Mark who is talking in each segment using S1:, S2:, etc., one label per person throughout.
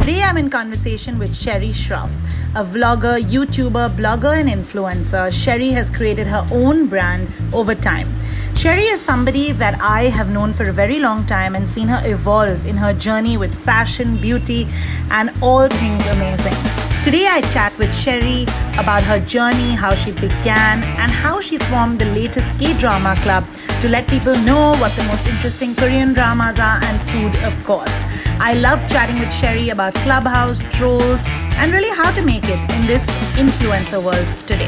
S1: Today I'm in conversation with Sherry Shroff, a vlogger, YouTuber, blogger, and influencer. Sherry has created her own brand over time. Sherry is somebody that I have known for a very long time and seen her evolve in her journey with fashion, beauty, and all things amazing. Today I chat with Sherry about her journey, how she began, and how she's formed the latest K-drama club to let people know what the most interesting Korean dramas are and food, of course. I love chatting with Sherry about Clubhouse, trolls, and really how to make it in this influencer world today.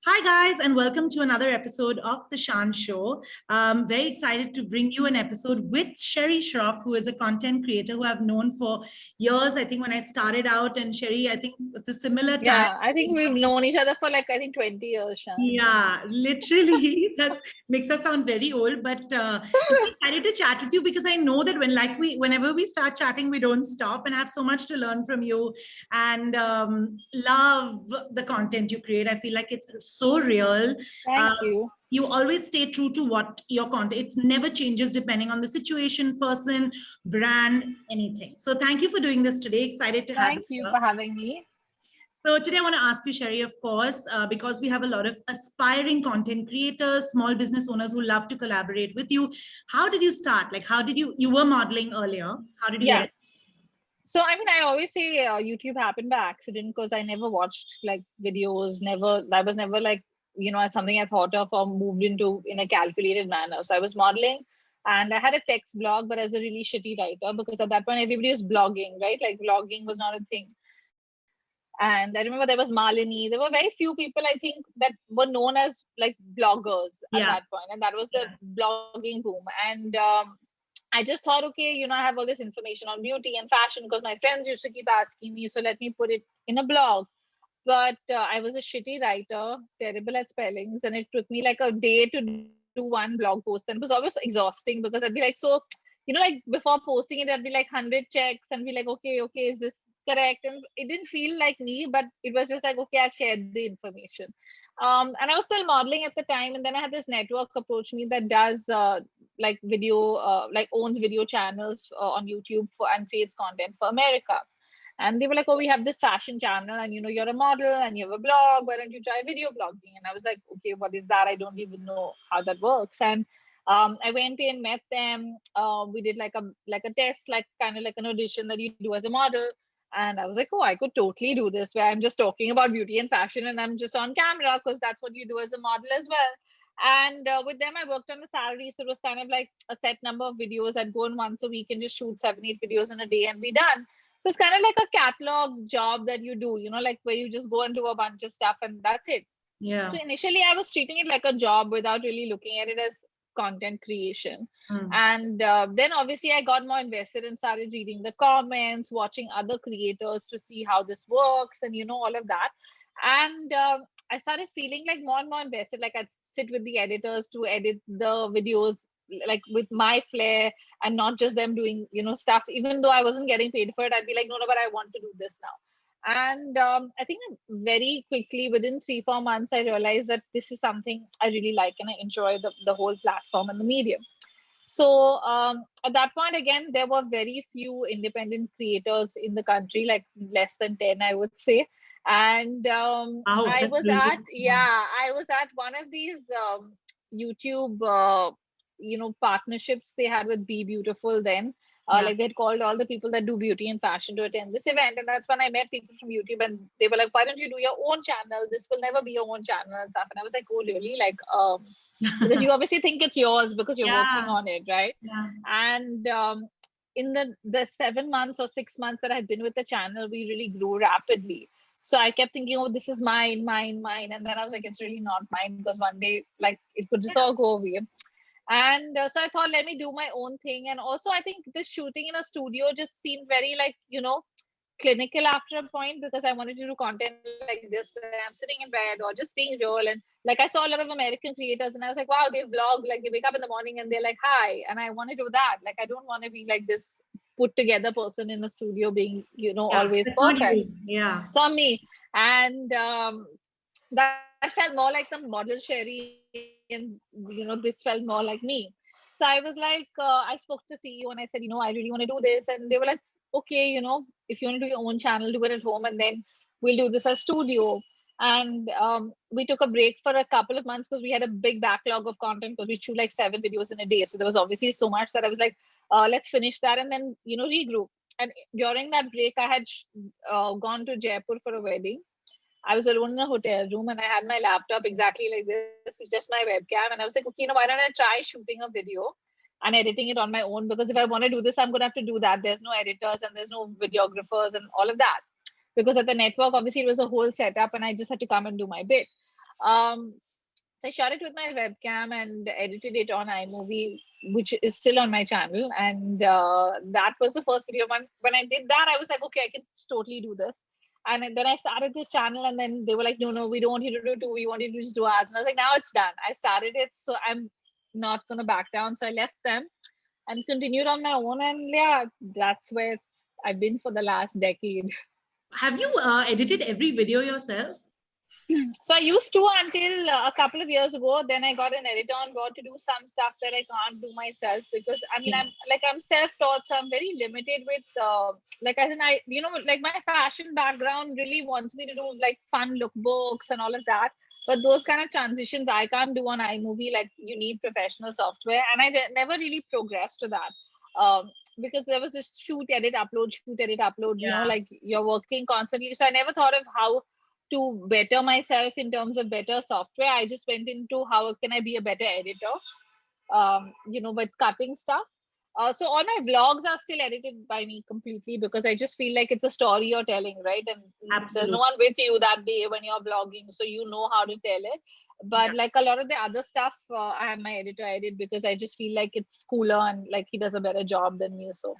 S1: Hi, guys, and welcome to another episode of The Shan Show. Very excited to bring you an episode with Sherry Shroff, who is a content creator who I've known for years. I think when I started out, and Sherry, I think at a similar time.
S2: Yeah, I think we've known each other for 20 years, Shan.
S1: Yeah, literally, that makes us sound very old. But I'm excited to chat with you because I know that whenever we start chatting, we don't stop, and I have so much to learn from you. And love the content you create. I feel like it's so real.
S2: Thank you.
S1: You always stay true to what your content. It never changes depending on the situation, person, brand, anything. So thank you for doing this today. Excited to have you.
S2: Thank you for having me.
S1: So today I want to ask you, Sherry, of course, because we have a lot of aspiring content creators, small business owners who love to collaborate with you. How did you start? Like, how did you were modeling earlier? How did you get it?
S2: So, I always say YouTube happened by accident because I never watched videos, I was never something I thought of or moved into in a calculated manner. So I was modeling and I had a text blog, but I was a really shitty writer because at that point everybody was blogging, right? Like vlogging was not a thing. And I remember there was Malini. There were very few people, I think, that were known as bloggers at that point. And that was the blogging boom. And I just thought, okay, I have all this information on beauty and fashion because my friends used to keep asking me. So let me put it in a blog. But I was a shitty writer, terrible at spellings. And it took me like a day to do one blog post. And it was always exhausting because I'd be like, so, before posting it, I'd be like 100 checks and be like, okay, is this correct? And it didn't feel like me, but it was just like, okay, I've shared the information. And I was still modeling at the time. And then I had this network approach me that does video, owns video channels on YouTube and creates content for America. And they were like, oh, we have this fashion channel and, you're a model and you have a blog. Why don't you try video blogging? And I was like, okay, what is that? I don't even know how that works. And I went in, met them. We did like a test, kind of like an audition that you do as a model. And I was like, oh, I could totally do this where I'm just talking about beauty and fashion and I'm just on camera because that's what you do as a model as well. And with them, I worked on a salary. So it was kind of like a set number of videos. I'd go in once a week and just shoot 7-8 videos in a day and be done. So it's kind of like a catalog job that you do, where you just go and do a bunch of stuff and that's it.
S1: Yeah.
S2: So initially I was treating it like a job without really looking at it as content creation. And then obviously I got more invested and started reading the comments, watching other creators to see how this works and, all of that. And I started feeling like more and more invested. Like I'd sit with the editors to edit the videos like with my flair and not just them doing stuff. Even though I wasn't getting paid for it, I'd be like, no, but I want to do this now. And I think very quickly within 3-4 months I realized that this is something I really like and I enjoy the whole platform and the medium. So at that point, again, there were very few independent creators in the country, like less than 10, I would say. And I was at one of these YouTube partnerships they had with Be Beautiful then. Like they had called all the people that do beauty and fashion to attend this event. And that's when I met people from YouTube and they were like, why don't you do your own channel? This will never be your own channel and stuff. And I was like, oh, really? Because you obviously think it's yours because you're working on it, right? And in the 7 months or 6 months that I've been with the channel, we really grew rapidly. So I kept thinking, oh, this is mine. And then I was like, it's really not mine because one day, it could just all go away. And so I thought, let me do my own thing. And also, I think this shooting in a studio just seemed very clinical after a point because I wanted to do content like this where I'm sitting in bed or just being real. And I saw a lot of American creators and I was like, wow, they vlog, they wake up in the morning and they're like, hi. And I want to do that. I don't want to be like this put together person in a studio being, always perfect.
S1: Yeah.
S2: It's on me. And that felt more like some model Sherry and, this felt more like me. So I was like, I spoke to the CEO and I said, I really want to do this. And they were like, okay, if you want to do your own channel, do it at home, and then we'll do this as studio. And we took a break for a couple of months because we had a big backlog of content because we shoot like 7 videos in a day. So there was obviously so much that I was like, let's finish that and then, regroup. And during that break, I had gone to Jaipur for a wedding. I was alone in a hotel room and I had my laptop exactly like this, with just my webcam. And I was like, okay, why don't I try shooting a video and editing it on my own? Because if I want to do this, I'm going to have to do that. There's no editors and there's no videographers and all of that. Because at the network, obviously, it was a whole setup and I just had to come and do my bit. So I shot it with my webcam and edited it on iMovie, which is still on my channel. And that was the first video. When I did that, I was like, okay, I can totally do this. And then I started this channel, and then they were like, no, we don't want you to do two. We want you to just do ads. And I was like, now it's done. I started it, so I'm not going to back down. So I left them and continued on my own. And yeah, that's where I've been for the last decade.
S1: Have you edited every video yourself?
S2: So I used to until a couple of years ago. Then I got an editor on board to do some stuff that I can't do myself because I'm self-taught, so I'm very limited with like my fashion background really wants me to do like fun lookbooks and all of that. But those kind of transitions I can't do on iMovie. Like you need professional software, and I never really progressed to that. Because there was this shoot, edit, upload, like you're working constantly. So I never thought of how to better myself in terms of better software. I just went into how can I be a better editor, with cutting stuff. So all my vlogs are still edited by me completely because I just feel like it's a story you're telling, right? And there's no one with you that day when you're vlogging, so you know how to tell it. But like a lot of the other stuff, I have my editor edit because I just feel like it's cooler and like he does a better job than me. So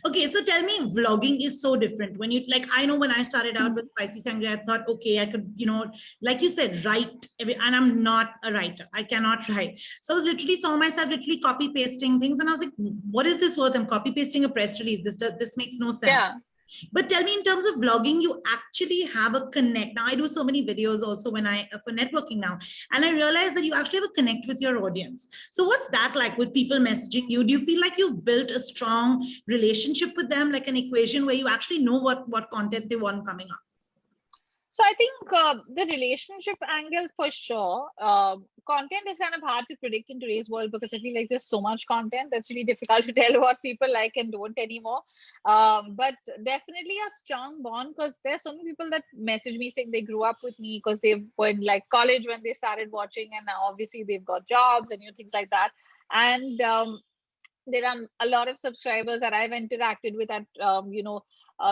S1: okay, so tell me, vlogging is so different. When you I know when I started out with Spicy Sangria, I thought, okay, I could, like you said, write, and I'm not a writer. I cannot write. So I was saw myself literally copy pasting things, and I was like, what is this worth? I'm copy pasting a press release. This makes no sense.
S2: Yeah.
S1: But tell me, in terms of vlogging, you actually have a connect. Now, I do so many videos also for networking now, and I realize that you actually have a connect with your audience. So what's that like with people messaging you? Do you feel like you've built a strong relationship with them, like an equation where you actually know what content they want coming up?
S2: So I think the relationship angle for sure. Content is kind of hard to predict in today's world because I feel like there's so much content that's really difficult to tell what people like and don't anymore. But definitely a strong bond because there's so many people that message me saying they grew up with me because they were in like college when they started watching, and now obviously they've got jobs and things like that. And there are a lot of subscribers that I've interacted with at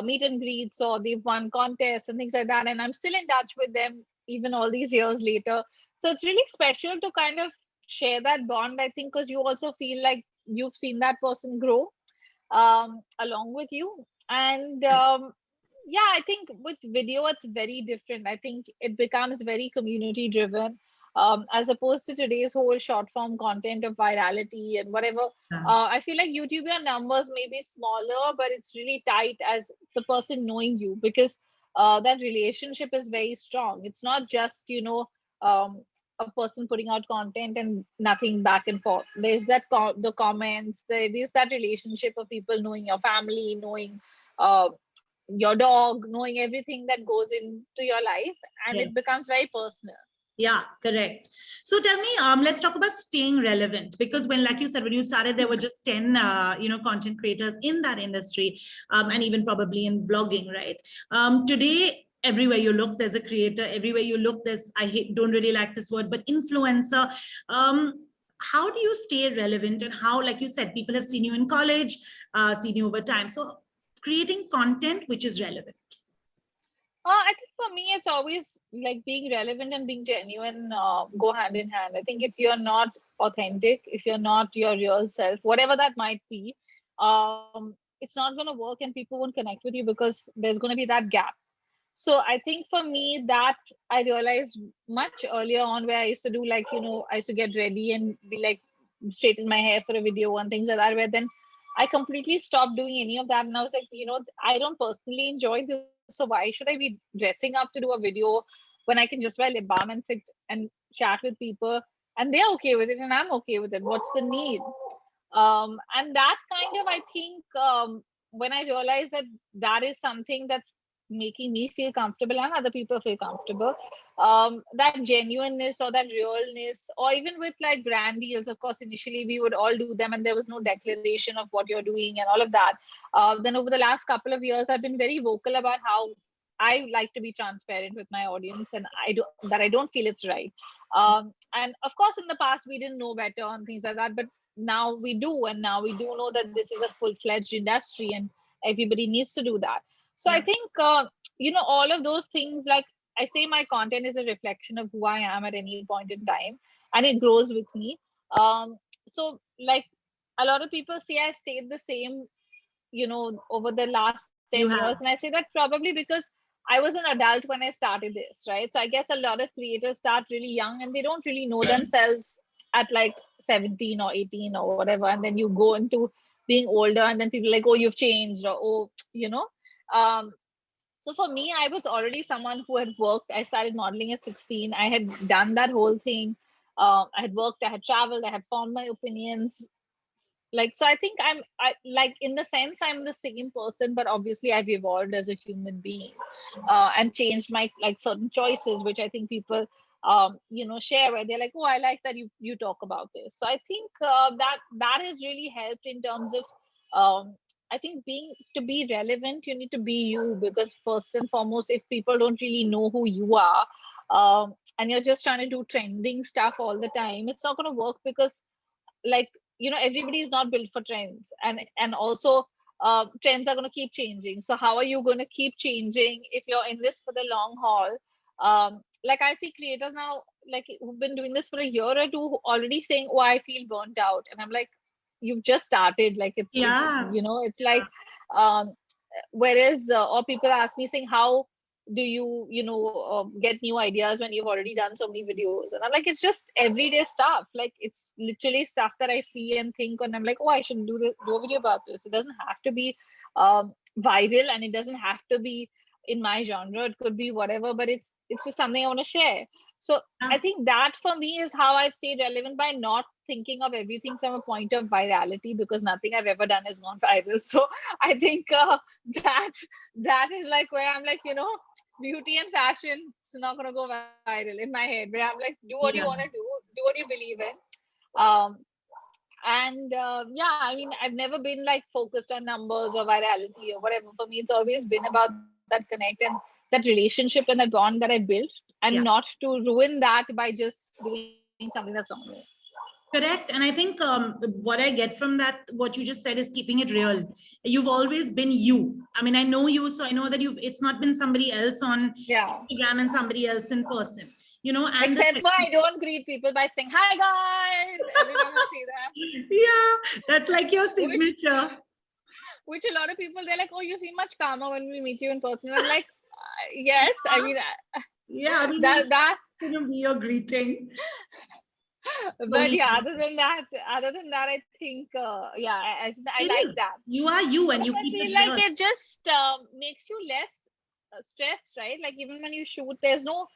S2: meet and greets, or they've won contests and things like that, and I'm still in touch with them even all these years later. So it's really special to kind of share that bond, I think, because you also feel like you've seen that person grow along with you. And yeah, I think with video it's very different. I think it becomes very community driven, as opposed to today's whole short form content of virality and whatever. I feel like YouTube, your numbers may be smaller, but it's really tight as the person knowing you, because that relationship is very strong. It's not just, a person putting out content and nothing back and forth. There's that the comments, there is that relationship of people knowing your family, knowing your dog, knowing everything that goes into your life, and it becomes very personal.
S1: Yeah, correct. So tell me, let's talk about staying relevant, because when, like you said, when you started, there were just 10, content creators in that industry, and even probably in blogging, right? Today, everywhere you look, there's a creator. Everywhere you look, don't really like this word, but influencer. How do you stay relevant, and how, like you said, people have seen you in college, seen you over time. So creating content which is relevant.
S2: I think for me, it's always like being relevant and being genuine go hand in hand. I think if you're not authentic, if you're not your real self, whatever that might be, it's not going to work and people won't connect with you because there's going to be that gap. So I think for me, that I realized much earlier on, where I used to do like, I used to get ready and be like, straighten my hair for a video and things like that, where then I completely stopped doing any of that. And I was like, I don't personally enjoy this. So why should I be dressing up to do a video when I can just wear lip balm and sit and chat with people and they're okay with it and I'm okay with it. What's the need? And that kind of, I think, when I realized that that is something that's making me feel comfortable and other people feel comfortable, that genuineness or that realness, or even with like brand deals, of course initially we would all do them and there was no declaration of what you're doing and all of that. Then over the last couple of years I've been very vocal about how I like to be transparent with my audience, and I don't feel it's right. And of course, in the past we didn't know better on things like that, but now we do, and now we do know that this is a full-fledged industry, and everybody needs to do that. So I think all of those things, like I say, my content is a reflection of who I am at any point in time, and it grows with me. So like a lot of people say I've stayed the same, over the last 10
S1: You
S2: years.
S1: have.
S2: And I say that probably because I was an adult when I started this, right? So I guess a lot of creators start really young and they don't really know themselves at like 17 or 18 or whatever. And then you go into being older and then people are like, oh, you've changed, or oh, Um, so for me, I was already someone who had worked. I started modeling at 16. I had done that whole thing. I had worked, I had traveled, I had formed my opinions. Like, so I think I like, in the sense I'm the same person, but obviously I've evolved as a human being, and changed my like certain choices, which I think people share, where they're like, oh, I like that you talk about this. So I think that has really helped in terms of, I think, to be relevant, you need to be you, because first and foremost, if people don't really know who you are, and you're just trying to do trending stuff all the time, it's not going to work, because like, everybody is not built for trends, and also trends are going to keep changing. So how are you going to keep changing if you're in this for the long haul? Like I see creators now, like, who've been doing this for a year or two, already saying, oh, I feel burnt out, and I'm like, you've just started. Like,
S1: Yeah.
S2: it's like, um whereas or people ask me saying, how do you get new ideas when you've already done so many videos? And I'm like, it's just everyday stuff. Like, it's literally stuff that I see and think, and I'm like, oh, I should do a video about this. It doesn't have to be viral, and it doesn't have to be in my genre. It could be whatever, but it's just something I want to share. So I think that for me is how I've stayed relevant, by not thinking of everything from a point of virality, because nothing I've ever done has gone viral. So I think that that is like where I'm like, beauty and fashion is not going to go viral in my head, where I'm like, do what you want to
S1: Yeah.
S2: do what you believe in. um and yeah, I mean, I've never been like focused on numbers or virality or whatever. For me, it's always been about that connect and that relationship and that bond that I built, and
S1: Yeah.
S2: not to ruin that by just doing something that's not me.
S1: Correct. And I think what I get from that, what you just said, is keeping it real. You've always been you. I mean, I know you, so I know that it's not been somebody else on
S2: Yeah.
S1: Instagram and somebody else in person, and
S2: Except for I don't greet people by saying hi guys every time I see them.
S1: yeah, that's like your
S2: Which
S1: signature.
S2: which a lot of people, they're like, oh, you seem much calmer when we meet you in person. I'm like, yes. I mean,
S1: Yeah, I mean,
S2: that
S1: it's going to be your greeting.
S2: but
S1: Slowly.
S2: yeah, other than that, I think yeah, I
S1: It
S2: like
S1: is.
S2: that,
S1: You are you and
S2: because
S1: you
S2: I
S1: keep
S2: feel
S1: it
S2: like
S1: real.
S2: it just makes you less stressed, right? Like, even when you shoot, there's no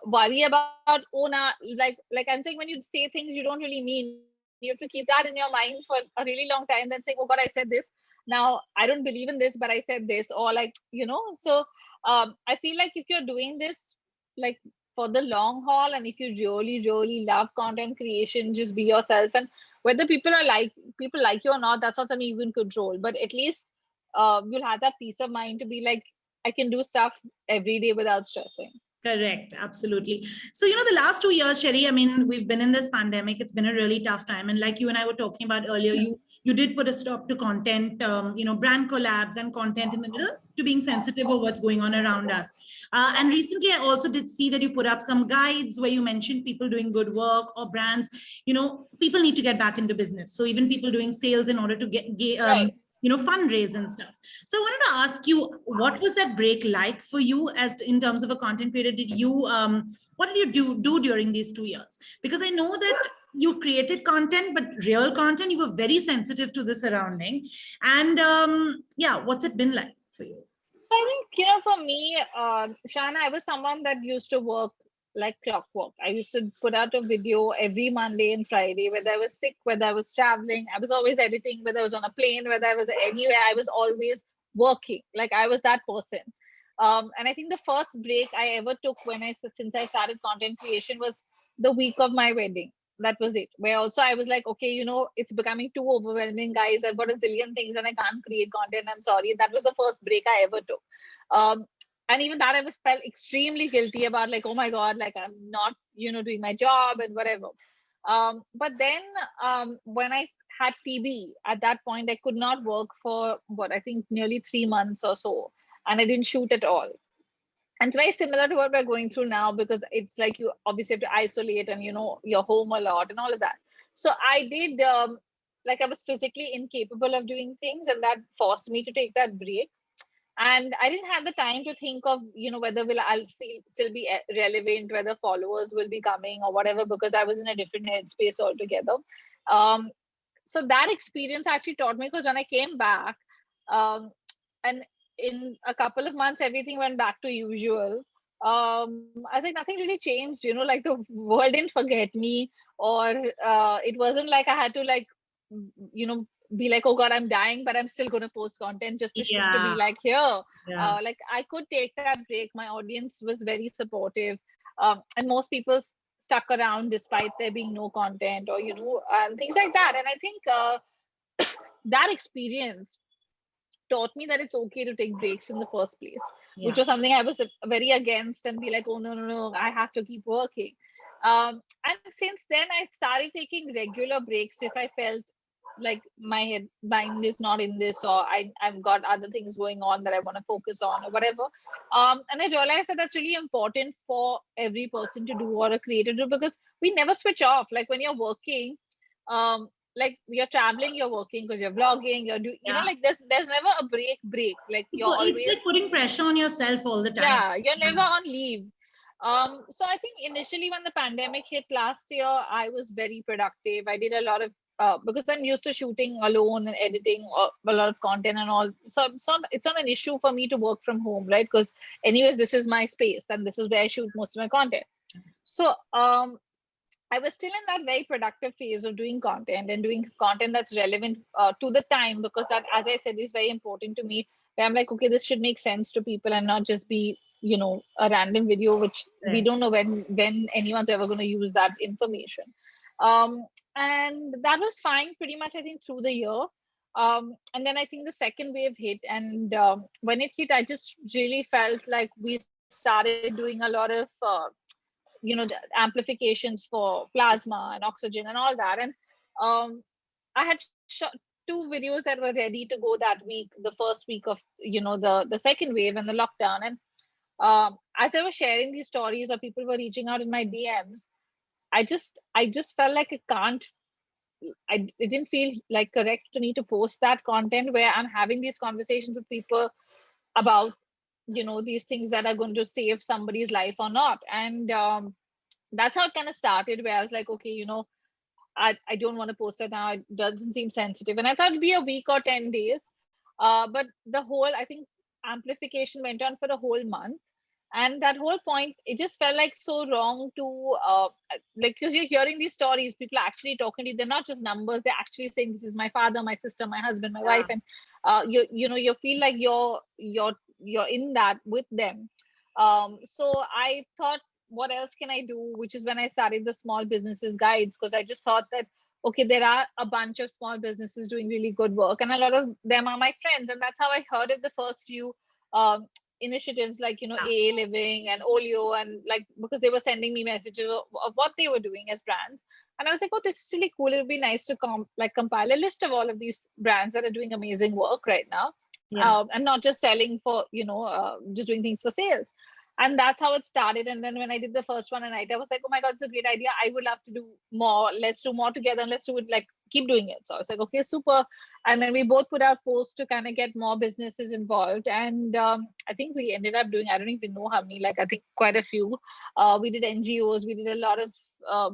S2: worry about, oh, nah, like I'm saying, when you say things you don't really mean, you have to keep that in your mind for a really long time, then saying, oh god, I said this, now I don't believe in this, but I said this, or like, so I feel like if you're doing this like for the long haul, and if you really really love content creation, just be yourself. And whether people like you or not, that's not something you can control, but at least you'll have that peace of mind to be like, I can do stuff every day without stressing.
S1: Correct. Absolutely. So, the last 2 years, Sherry, I mean, we've been in this pandemic. It's been a really tough time. And like you and I were talking about earlier, you did put a stop to content, brand collabs and content in the middle, to being sensitive of what's going on around us. And recently, I also did see that you put up some guides where you mentioned people doing good work, or brands, people need to get back into business. So even people doing sales in order to
S2: Right.
S1: fundraise and stuff. So I wanted to ask you, what was that break like for you, in terms of a content creator? Did you what did you do during these 2 years? Because I know that you created content, but real content, you were very sensitive to the surrounding. And yeah, what's it been like for you?
S2: So I think, for me, Shana, I was someone that used to work like clockwork. I used to put out a video every Monday and Friday, whether I was sick, whether I was traveling. I was always editing, whether I was on a plane, whether I was anywhere, I was always working. Like I was that person. And I think the first break I ever took since I started content creation was the week of my wedding. That was it. Where also I was like, okay, it's becoming too overwhelming, guys. I've got a zillion things and I can't create content. I'm sorry. That was the first break I ever took. Um, and even that I was felt extremely guilty about, like, oh my god, like I'm not doing my job and whatever. But then when I had TB, at that point I could not work for what I think nearly 3 months or so, and I didn't shoot at all. And it's very similar to what we're going through now, because it's like you obviously have to isolate and you're home a lot and all of that. So I did like I was physically incapable of doing things, and that forced me to take that break. And I didn't have the time to think of whether I'll still be relevant, whether followers will be coming or whatever, because I was in a different headspace altogether. um, so that experience actually taught me, because when I came back, um, and in a couple of months everything went back to usual. I was like, nothing really changed, like the world didn't forget me, or it wasn't like I had to, like, you know be like, oh god, I'm dying, but I'm still going to post content just to be
S1: Yeah.
S2: like here.
S1: Yeah.
S2: Like I could take that break. My audience was very supportive, and most people stuck around despite there being no content, or and things like that. And I think that experience taught me that it's okay to take breaks in the first place, which
S1: Yeah.
S2: was something I was very against, and be like, oh no, no, no, I have to keep working. And since then, I started taking regular breaks if I felt like my mind is not in this, or I've got other things going on that I want to focus on, or whatever. And I realized that that's really important for every person to do, or a creator to do, because we never switch off. Like when you're working, like you're traveling, you're working, because you're vlogging, you're doing,
S1: Yeah.
S2: like there's never a break. Like you're
S1: It's
S2: always,
S1: like putting pressure on yourself all the time.
S2: yeah, you're
S1: Yeah.
S2: never on leave. So I think initially when the pandemic hit last year, I was very productive. I did a lot of because I'm used to shooting alone and editing a lot of content and all. So it's not an issue for me to work from home, right? Because anyways, this is my space and this is where I shoot most of my content. So I was still in that very productive phase of doing content, and doing content that's relevant to the time, because that, as I said, is very important to me. Where I'm like, okay, this should make sense to people and not just be, a random video, which we
S1: Right.
S2: don't know when anyone's ever going to use that information. Um, and that was fine, pretty much, I think, through the year. And then I think the second wave hit, and when it hit, I just really felt like we started doing a lot of the amplifications for plasma and oxygen and all that. And I had shot 2 videos that were ready to go that week, the first week of the second wave and the lockdown. And as I was sharing these stories, or people were reaching out in my DMs, I just felt like it didn't feel like correct to me to post that content where I'm having these conversations with people about these things that are going to save somebody's life or not. And that's how it kind of started, where I was like, okay, I don't want to post it now. It doesn't seem sensitive. And I thought it'd be a week or 10 days. But I think amplification went on for a whole month. And that whole point, it just felt like so wrong to, like, because you're hearing these stories, people are actually talking to you. They're not just numbers. They're actually saying, this is my father, my sister, my husband, my
S1: Yeah.
S2: wife. And you feel like you're in that with them. So I thought, what else can I do? Which is when I started the small businesses guides, because I just thought that, okay, there are a bunch of small businesses doing really good work, and a lot of them are my friends. And that's how I heard of the first few um, initiatives, like,
S1: Yeah.
S2: AA Living and Olio, and like, because they were sending me messages of what they were doing as brands. And I was like, oh, this is really cool. It would be nice to compile a list of all of these brands that are doing amazing work right now,
S1: Yeah.
S2: and not just selling for, just doing things for sales. And that's how it started. And then when I did the first one, and I was like, oh my god, it's a great idea, I would love to do more, let's do more together, and let's do it, like, keep doing it. So I was like, okay, super. And then we both put out posts to kind of get more businesses involved. And I think we ended up doing, I don't even know how many, like, I think quite a few. We did NGOs, we did a lot of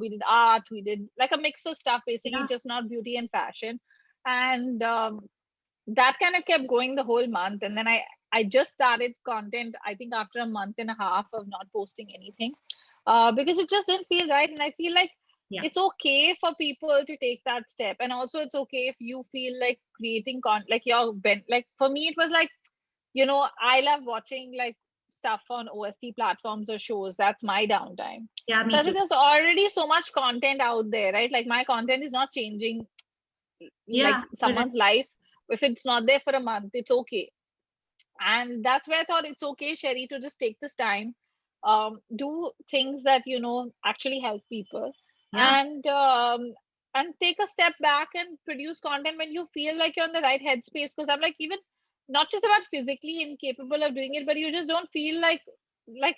S2: we did art, we did like a mix of stuff, basically,
S1: Yeah.
S2: just not beauty and fashion. And that kind of kept going the whole month. And then I just started content, I think, after a month and a half of not posting anything. because it just didn't feel right. And I feel like
S1: Yeah.
S2: it's okay for people to take that step, and also it's okay if you feel like creating like your like for me it was like, I love watching like stuff on OST platforms or shows. That's my downtime.
S1: Yeah,
S2: So
S1: me
S2: I
S1: too.
S2: think there's already so much content out there, right? Like my content is not changing like
S1: Yeah, correct.
S2: someone's life. If it's not there for a month, it's okay. And that's where I thought it's okay, Sherry, to just take this time, do things that actually help people,
S1: Yeah.
S2: and take a step back and produce content when you feel like you're in the right headspace. Because I'm like, even not just about physically incapable of doing it, but you just don't feel like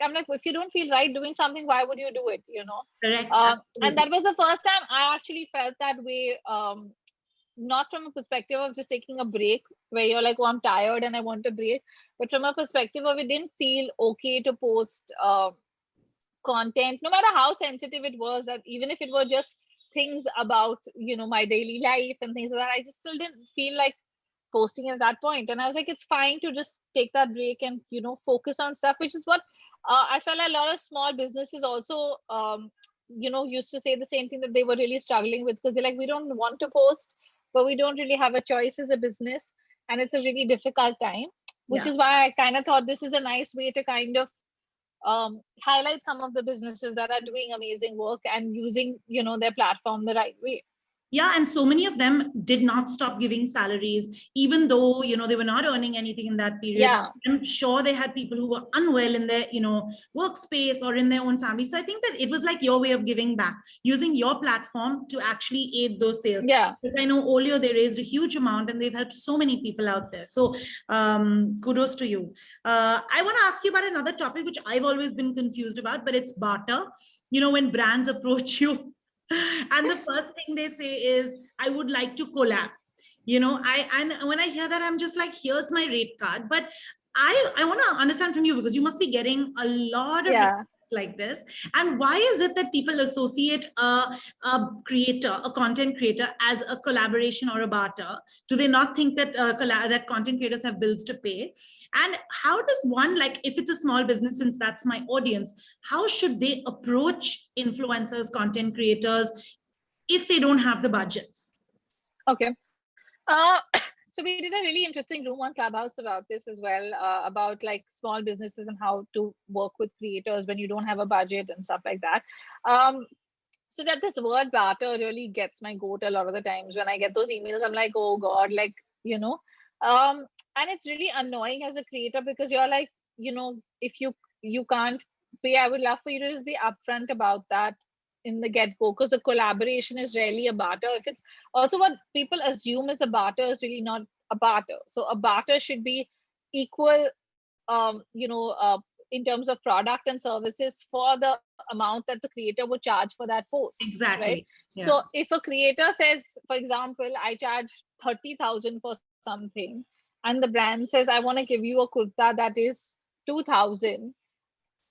S2: I'm like, if you don't feel right doing something, why would you do it?
S1: Correct.
S2: And
S1: Absolutely.
S2: that was the first time I actually felt that way. Not from a perspective of just taking a break where you're like, oh, I'm tired and I want a break, but from a perspective of it didn't feel okay to post content, no matter how sensitive it was, that even if it were just things about my daily life and things like that, I just still didn't feel like posting at that point. And I was like, it's fine to just take that break and focus on stuff, which is what I felt like a lot of small businesses also used to say the same thing, that they were really struggling with, because they're like, we don't want to post, but we don't really have a choice as a business, and it's a really difficult time. Which
S1: Yeah.
S2: is why I kind of thought this is a nice way to kind of highlight some of the businesses that are doing amazing work and using their platform the right way.
S1: Yeah, and so many of them did not stop giving salaries, even though they were not earning anything in that period.
S2: Yeah,
S1: I'm sure they had people who were unwell in their workspace or in their own family. So I think that it was like your way of giving back, using your platform to actually aid those sales.
S2: yeah.
S1: Because I know Olio, they raised a huge amount and they've helped so many people out there. So kudos to you. I want to ask you about another topic which I've always been confused about, but it's barter. When brands approach you and the first thing they say is, I would like to collab. And when I hear that, I'm just like, here's my rate card. But I want to understand from you, because you must be getting a lot of
S2: Yeah.
S1: like this. And why is it that people associate a content creator, as a collaboration or a barter? Do they not think that that content creators have bills to pay? And how does one, like, if it's a small business, since that's my audience, how should they approach influencers, content creators, if they don't have the budgets?
S2: Okay. So we did a really interesting room on Clubhouse about this as well, about like small businesses and how to work with creators when you don't have a budget and stuff like that. Um, so that this word barter really gets my goat a lot of the times. When I get those emails, I'm like, oh God, like, and it's really annoying as a creator, because you're like, if you can't pay, I would love for you to just be upfront about that in the get-go, because the collaboration is really a barter. If it's also what people assume is a barter, is really not a barter. So a barter should be equal, in terms of product and services, for the amount that the creator would charge for that post, right?
S1: Exactly.
S2: So
S1: Yeah.
S2: if a creator says, for example, I charge 30,000 for something, and the brand says, I want to give you a kurta that is 2,000,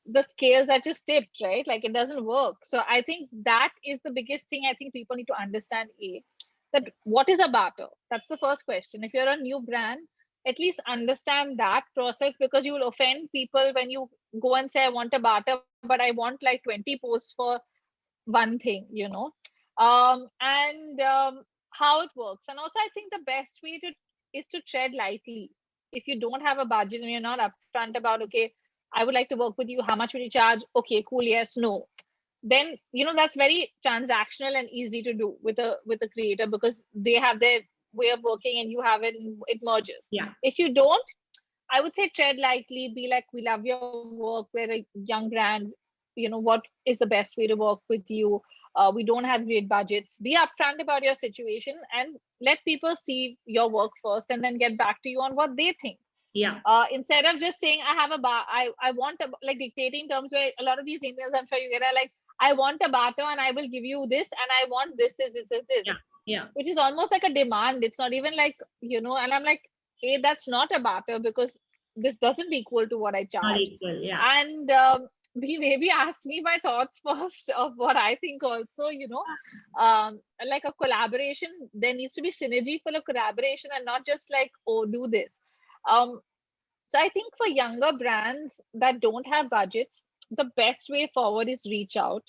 S2: the scales are just tipped, right? Like it doesn't work. So I think that is the biggest thing I think people need to understand. That what is a barter? That's the first question. If you're a new brand, at least understand that process, because you will offend people when you go and say, I want a barter, but I want like 20 posts for one thing. And how it works. And also I think the best way to is to tread lightly. If you don't have a budget and you're not upfront about, okay, I would like to work with you, how much will you charge? Okay, cool, yes, no. Then that's very transactional and easy to do with a creator, because they have their way of working and you have it, and it merges.
S1: Yeah.
S2: If you don't, I would say tread lightly, be like, we love your work, we're a young brand, what is the best way to work with you? We don't have great budgets. Be upfront about your situation and let people see your work first, and then get back to you on what they think.
S1: Yeah.
S2: Instead of just saying, I have a bar, I want a, like dictating terms, where a lot of these emails I'm sure you get are like, I want a barter and I will give you this, and I want this,
S1: Yeah. Yeah.
S2: which is almost like a demand. It's not even like, and I'm like, hey, that's not a barter, because this doesn't equal to what I
S1: Not
S2: charge.
S1: equal. Yeah.
S2: And we maybe ask me my thoughts first of what I think also, like a collaboration, there needs to be synergy for a collaboration, and not just like, oh, do this. Um, so I think for younger brands that don't have budgets, the best way forward is reach out,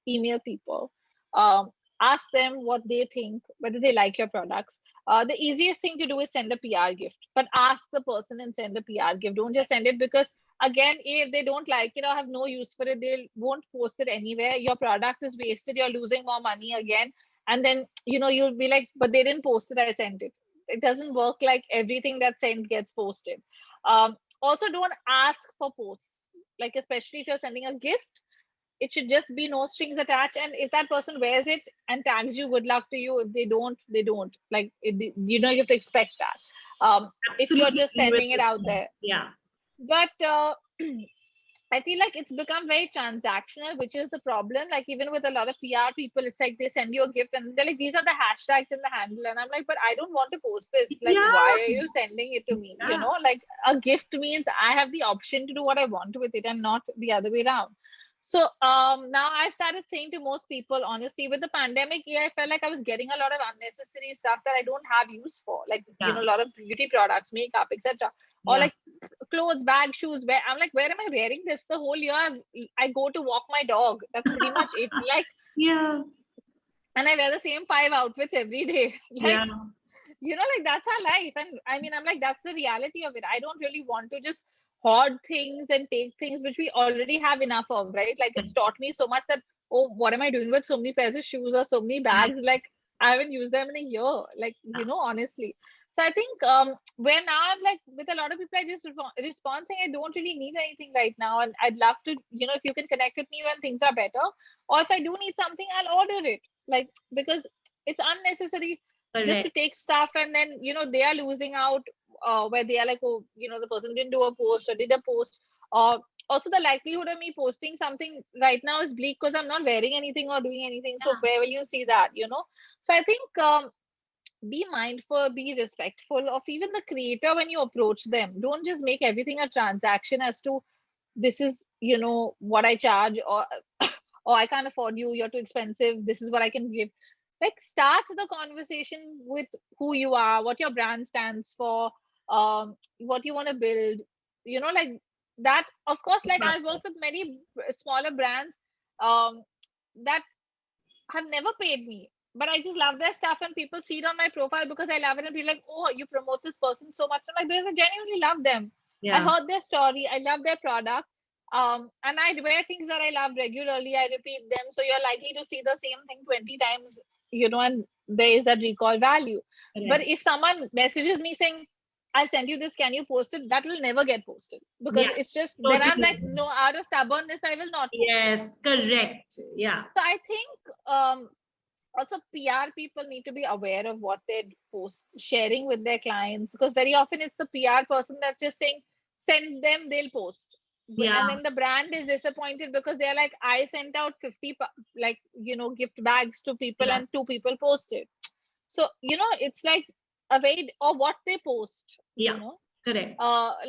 S2: email people, um, ask them what they think, whether they like your products. The easiest thing to do is send a PR gift, but ask the person and send a PR gift. Don't just send it, because again, if they don't like it or have no use for it, they won't post it anywhere. Your product is wasted. You're losing more money again, and then you'll be like, but they didn't post it. I sent it. It doesn't work like everything that's sent gets posted. Also, don't ask for posts. Like, especially if you're sending a gift, it should just be no strings attached, and if that person wears it and tags you, good luck to you. If they don't, they don't. Like you have to expect that, if you're
S3: Absolutely
S2: just
S3: agree with
S2: sending it
S3: this
S2: out
S3: point.
S2: there.
S3: Yeah.
S2: But I feel like it's become very transactional, which is the problem. Like, even with a lot of PR people, it's like they send you a gift and they're like, these are the hashtags in the handle, and I'm like, but I don't want to post this. Like, why
S3: Yeah.
S2: are you sending it to me?
S3: Yeah.
S2: Like, a gift means I have the option to do what I want with it, and not the other way around. So now I've started saying to most people, honestly, with the pandemic, I felt like I was getting a lot of unnecessary stuff that I don't have use for, like
S3: Yeah.
S2: a lot of beauty products, makeup, etc., or
S3: Yeah.
S2: like clothes, bag, shoes. Where I'm like, where am I wearing this the whole year? I go to walk my dog. That's pretty much it. Like,
S3: Yeah.
S2: and I wear the same 5 outfits every day. Like,
S3: Yeah.
S2: like, that's our life. And I mean, I'm like, that's the reality of it. I don't really want to just hoard things and take things which we already have enough of, right? Like, it's taught me so much that, oh, what am I doing with so many pairs of shoes or so many bags? Like, I haven't used them in a year. Like, honestly. So I think where now I'm like, with a lot of people, I just respond saying I don't really need anything right now, and I'd love to, if you can connect with me when things are better, or if I do need something, I'll order it. Like, because it's unnecessary just to
S3: Correct.
S2: take stuff, and then they are losing out, where they are like, oh, the person didn't do a post or did a post. Or also, the likelihood of me posting something right now is bleak, because I'm not wearing anything or doing anything. So where will you see that? So I think, be mindful, be respectful of even the creator when you approach them. Don't just make everything a transaction as to, this is what I charge, or or I can't afford you, you're too expensive, this is what I can give. Like, start the conversation with who you are, what your brand stands for, what you want to build, like that. Of course, like, I've worked with
S3: Process.
S2: many smaller brands um that have never paid me, but I just love their stuff, and people see it on my profile because I love it, and be like, oh, you promote this person so much. I'm like, because I genuinely love them. I
S3: Yeah.
S2: heard their story, I love their product, and I wear things that I love regularly. I repeat them, so you're likely to see the same thing 20 times, and there is that recall value. But
S3: Correct.
S2: if someone messages me saying, I'll send you this, can you post it? That will never get posted, because
S3: Yeah.
S2: it's just, then
S3: Totally
S2: I'm like,
S3: agree.
S2: no, out of stubbornness, I will not post.
S3: Yes. Correct. Yeah.
S2: So I think, also PR people need to be aware of what they're sharing with their clients, because very often it's the PR person that's just saying, send them, they'll post. And
S3: Yeah.
S2: then the brand is disappointed because they're like, I sent out 50 like gift bags to people,
S3: Yeah.
S2: and 2 people posted. So it's like a way, or what they post,
S3: Yeah. Correct.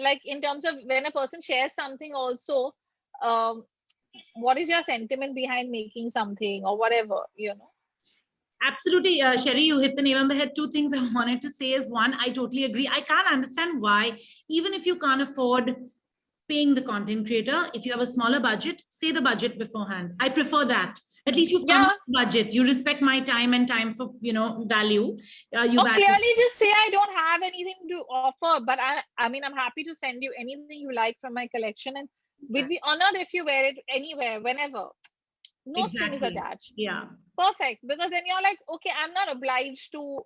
S2: like, in terms of when a person shares something also, um what is your sentiment behind making something or whatever.
S3: Absolutely, Sherry, you hit the nail on the head. Two things I wanted to say is one, I totally agree. I can't understand why, even if you can't afford paying the content creator, if you have a smaller budget, say the budget beforehand. I prefer that. At least you've come
S2: Yeah.
S3: with budget. You respect my time and time for value. You
S2: Or
S3: value.
S2: clearly just say, I don't have anything to offer, but I mean, I'm happy to send you anything you like from my collection, and we'd be honored if you wear it anywhere, whenever. No strings
S3: Exactly.
S2: attached.
S3: Yeah.
S2: Perfect. Because then you're like, okay, I'm not obliged to,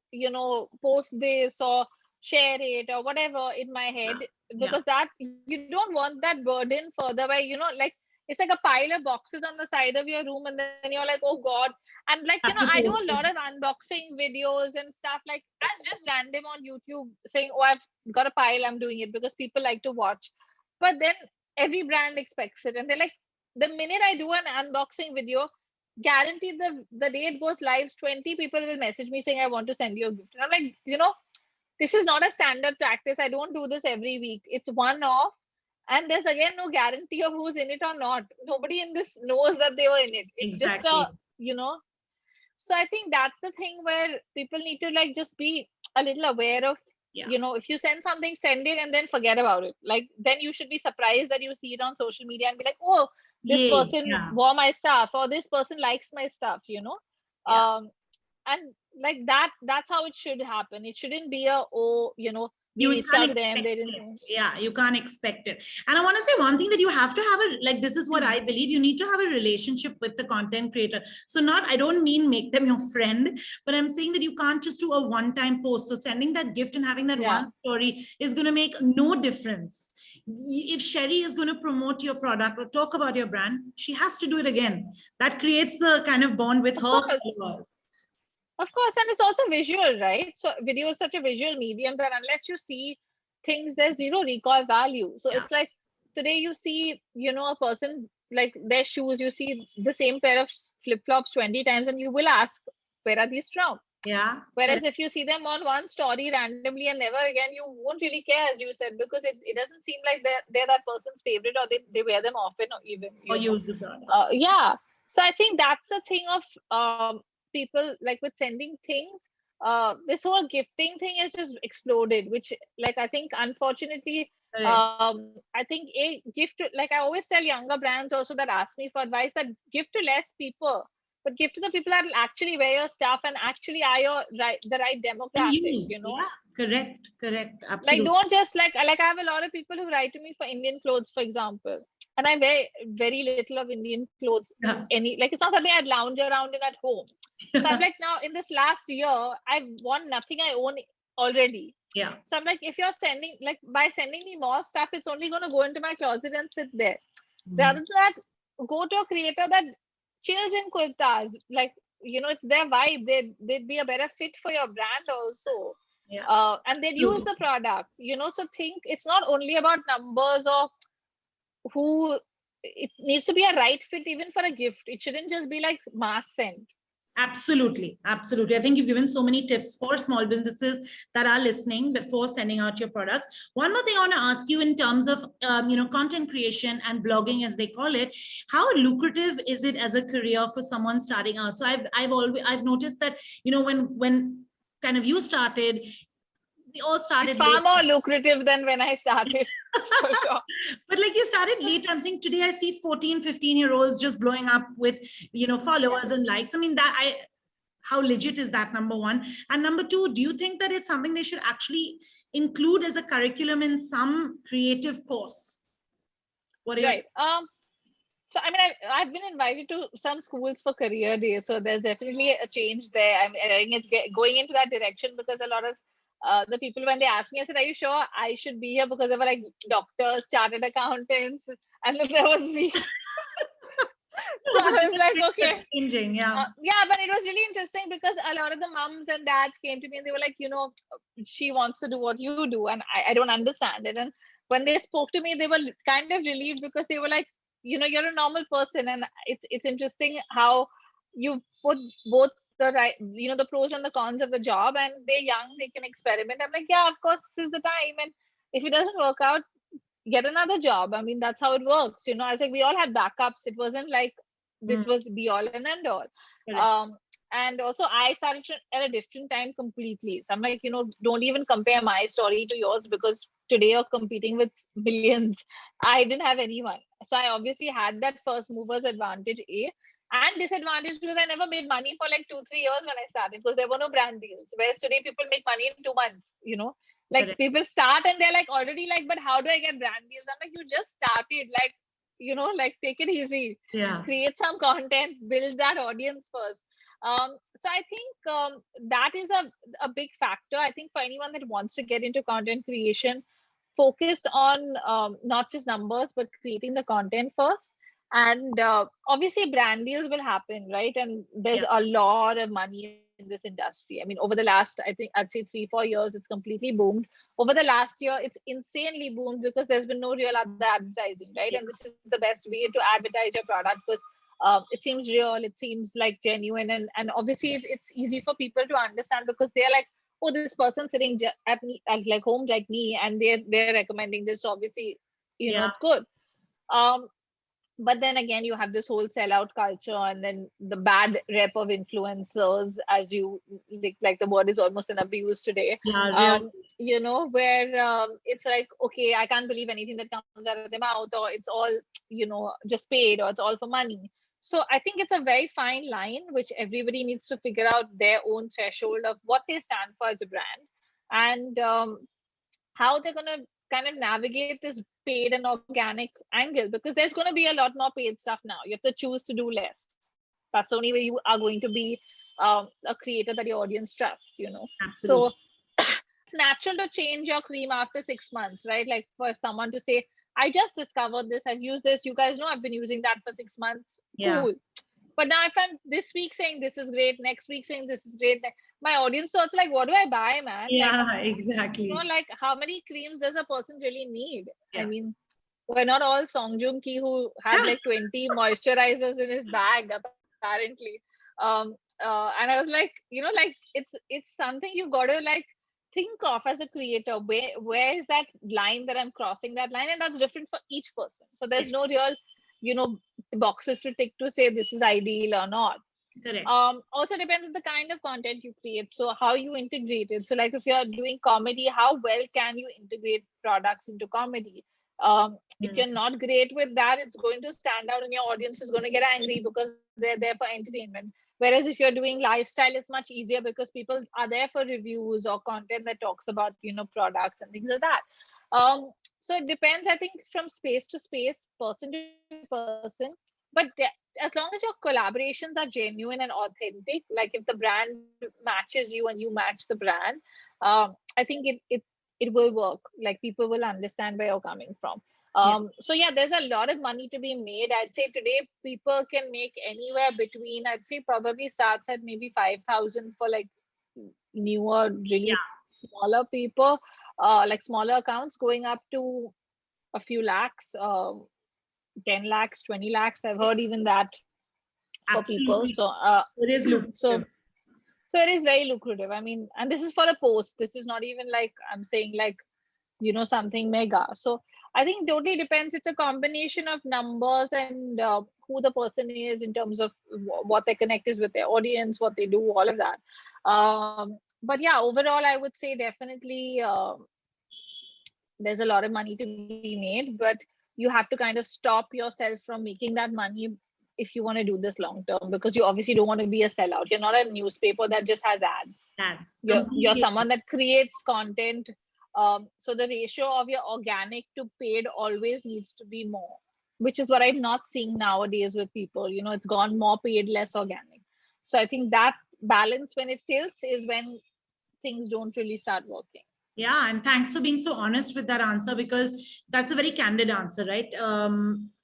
S2: post this or share it or whatever in my head,
S3: Yeah.
S2: because that, you don't want that burden further, where, like, it's like a pile of boxes on the side of your room, and then you're like, oh God. And like,
S3: Have to
S2: I do
S3: post
S2: a lot
S3: it.
S2: of unboxing videos and stuff, like, as just random on YouTube, saying, oh, I've got a pile, I'm doing it because people like to watch. But then every brand expects it, and they're like, the minute I do an unboxing video, guaranteed the day it goes live, 20 people will message me saying, I want to send you a gift. And I'm like, this is not a standard practice. I don't do this every week. It's one off. And there's again no guarantee of who's in it or not. Nobody in this knows that they were in it. It's just
S3: Exactly.
S2: you know. So I think that's the thing where people need to, like, just be a little aware of,
S3: Yeah.
S2: if you send something, send it and then forget about it. Like, then you should be surprised that you see it on social media and be like, oh, this
S3: Yay,
S2: person
S3: yeah.
S2: wore my stuff, or this person likes my stuff, you know.
S3: Yeah.
S2: And like that's how it should happen. It shouldn't be a, oh, you know, we
S3: You
S2: reached
S3: can't
S2: out to them, they
S3: expect
S2: didn't
S3: it. Yeah, you can't expect it. And I want to say one thing, that you have to have a, like, this is what I believe, you need to have a relationship with the content creator. So not, I don't mean make them your friend, but I'm saying that you can't just do a one-time post. So sending that gift and having that
S2: Yeah.
S3: one story is going to make no difference. If Sherry is going to promote your product or talk about your brand, she has to do it again. That creates the kind of bond with
S2: Of
S3: her
S2: course.
S3: followers.
S2: Of course, and it's also visual, right? So video is such a visual medium that unless you see things, there's zero recall value. So
S3: Yeah.
S2: it's like today you see, you know, a person, like their shoes, you see the same pair of flip-flops 20 times and you will ask, where are these from?
S3: Yeah.
S2: Whereas if you see them on one story randomly and never again, you won't really care, as you said, because it doesn't seem like they're that person's favorite, or they wear them often, or even,
S3: Or
S2: you know.
S3: use the product.
S2: Yeah. So I think that's the thing of people, like with sending things. This whole gifting thing has just exploded, which, like, I think unfortunately,
S3: Correct.
S2: I think a gift to, like, I always tell younger brands also that ask me for advice, that give to less people, but give to the people that will actually wear your stuff and actually are your the right
S3: And
S2: demographic, you
S3: use.
S2: know.
S3: Yeah. Correct.
S2: Like,
S3: Absolutely.
S2: don't just like I have a lot of people who write to me for Indian clothes, for example, and I wear very little of Indian clothes.
S3: Yeah.
S2: Like, it's not something I'd lounge around in at home. So I'm like, now in this last year, I've worn nothing I own already.
S3: Yeah.
S2: So I'm like, if you're sending, like, by sending me more stuff, it's only going to go into my closet and sit there. Rather than that, go to a creator that chills in kurtas. Like, you know, it's their vibe. They'd be a better fit for your brand also.
S3: Yeah.
S2: And they'd use the product, you know. So think, it's not only about numbers or who. It needs to be a right fit even for a gift. It shouldn't just be like mass sent.
S3: Absolutely. I think you've given so many tips for small businesses that are listening before sending out your products. One more thing I want to ask you in terms of, content creation and blogging, as they call it. How lucrative is it as a career for someone starting out? So I've noticed that, when kind of you started, we all started
S2: It's far
S3: late.
S2: more lucrative than when I started, for sure.
S3: But like, you started late. I'm saying today I see 14, 15-year-olds just blowing up with, followers and likes. I mean, how legit is that, number one? And number two, do you think that it's something they should actually include as a curriculum in some creative course? What are
S2: Right. So I mean, I've been invited to some schools for career days, so there's definitely a change there. I think it's going into that direction, because a lot of the people, when they asked me, I said, "Are you sure I should be here?" Because they were like doctors, chartered accountants, and then there was me. So I was like, okay.
S3: That's changing, yeah.
S2: Yeah, but it was really interesting because a lot of the moms and dads came to me and they were like, you know, she wants to do what you do, and I don't understand it. And when they spoke to me, they were kind of relieved, because they were like, you know, you're a normal person, and it's interesting how you put both the right, you know, the pros and the cons of the job, and they're young, they can experiment. I'm like, yeah, of course, this is the time, and if it doesn't work out, get another job. I mean, that's how it works, you know. I was like, we all had backups. It wasn't like this was be all and end all. And also, I started at a different time completely. So I'm like, you know, don't even compare my story to yours, because today you're competing with billions. I didn't have anyone. So I obviously had that first movers advantage, A, and disadvantage, because I never made money for like 2-3 years when I started, because there were no brand deals. Whereas today people make money in 2 months, you know. Like, people start and they're like already like, but how do I get brand deals? I'm like, you just started, like, you know, like, take it easy.
S3: Yeah.
S2: Create some content, build that audience first. So I think that is a big factor. I think for anyone that wants to get into content creation, focused on not just numbers, but creating the content first. And obviously brand deals will happen, right? And there's a lot of money in this industry. I mean, over the last, I think I'd say 3-4 years, it's completely boomed. Over the last year, it's insanely boomed, because there's been no real other advertising, right? And this is the best way to advertise your product, because it seems real, it seems like genuine, and obviously it's easy for people to understand, because they're like, oh, this person sitting at me at like home like me, and they're recommending this, so obviously, you know, it's good. But then again, you have this whole sellout culture, and then the bad rep of influencers, as you like the word is almost an abuse today.
S3: Yeah, real.
S2: Where it's like, okay, I can't believe anything that comes out of their mouth, or it's all just paid, or it's all for money. So I think it's a very fine line which everybody needs to figure out their own threshold of what they stand for as a brand, and how they're going to kind of navigate this paid and organic angle, because there's going to be a lot more paid stuff now. You have to choose to do less. That's the only way you are going to be a creator that your audience trusts.
S3: Absolutely.
S2: So it's natural to change your cream after 6 months, right? Like for someone to say, I just discovered this, I've used this, you guys know I've been using that for 6 months.
S3: Yeah.
S2: Cool. But now if I'm this week saying this is great, next week saying this is great, my audience thoughts like, what do I buy, man?
S3: Yeah,
S2: like,
S3: exactly.
S2: like how many creams does a person really need?
S3: Yeah.
S2: I mean, we're not all Song Joong Ki who had like 20 moisturizers in his bag, apparently. And I was like, like it's something you've got to like think of as a creator. Where is that line that I'm crossing that line? And that's different for each person. So there's no real, boxes to tick to say this is ideal or not.
S3: Correct.
S2: Also depends on the kind of content you create. So how you integrate it. So like if you're doing comedy, how well can you integrate products into comedy? If you're not great with that, it's going to stand out and your audience is going to get angry because they're there for entertainment. Whereas if you're doing lifestyle, it's much easier because people are there for reviews or content that talks about, products and things like that. So it depends, I think, from space to space, person to person. But as long as your collaborations are genuine and authentic, like if the brand matches you and you match the brand, I think it will work. Like people will understand where you're coming from. So yeah, there's a lot of money to be made. I'd say today people can make anywhere between, I'd say probably starts at maybe 5,000 for like newer, really smaller people, like smaller accounts, going up to a few lakhs, 10 lakhs, 20 lakhs. I've heard even that for people. So
S3: it is lucrative.
S2: So it is very lucrative. I mean, and this is for a post. This is not even like I'm saying like, something mega. So I think totally depends. It's a combination of numbers and who the person is in terms of what their connect is with their audience, what they do, all of that. But yeah, overall, I would say definitely there's a lot of money to be made, but you have to kind of stop yourself from making that money if you want to do this long term, because you obviously don't want to be a sellout. You're not a newspaper that just has ads. You're someone that creates content. So the ratio of your organic to paid always needs to be more, which is what I'm not seeing nowadays with people. It's gone more paid, less organic. So I think that balance, when it tilts, is when things don't really start working.
S3: Yeah, and thanks for being so honest with that answer, because that's a very candid answer, right?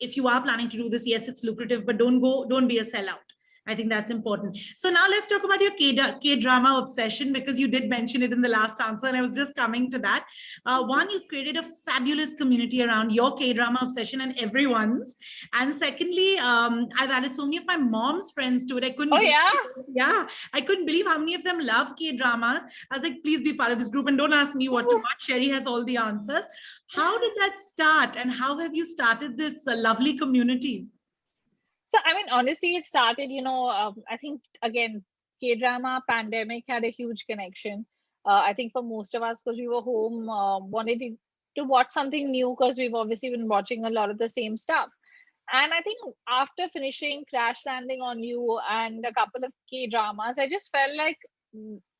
S3: If you are planning to do this, yes, it's lucrative, but don't be a sellout. I think that's important. So now let's talk about your K-drama obsession, because you did mention it in the last answer, and I was just coming to that. One, you've created a fabulous community around your K-drama obsession and everyone's. And secondly, I've added so many of my mom's friends to it. I couldn't.
S2: Oh, yeah?
S3: Yeah, I couldn't believe how many of them love K-dramas. I was like, please be part of this group and don't ask me what to watch. Sherry has all the answers. How did that start, and how have you started this lovely community?
S2: So, I mean, honestly, it started, I think, again, K-drama pandemic had a huge connection. I think for most of us, because we were home, wanted to watch something new, because we've obviously been watching a lot of the same stuff. And I think after finishing Crash Landing on You and a couple of K-dramas, I just felt like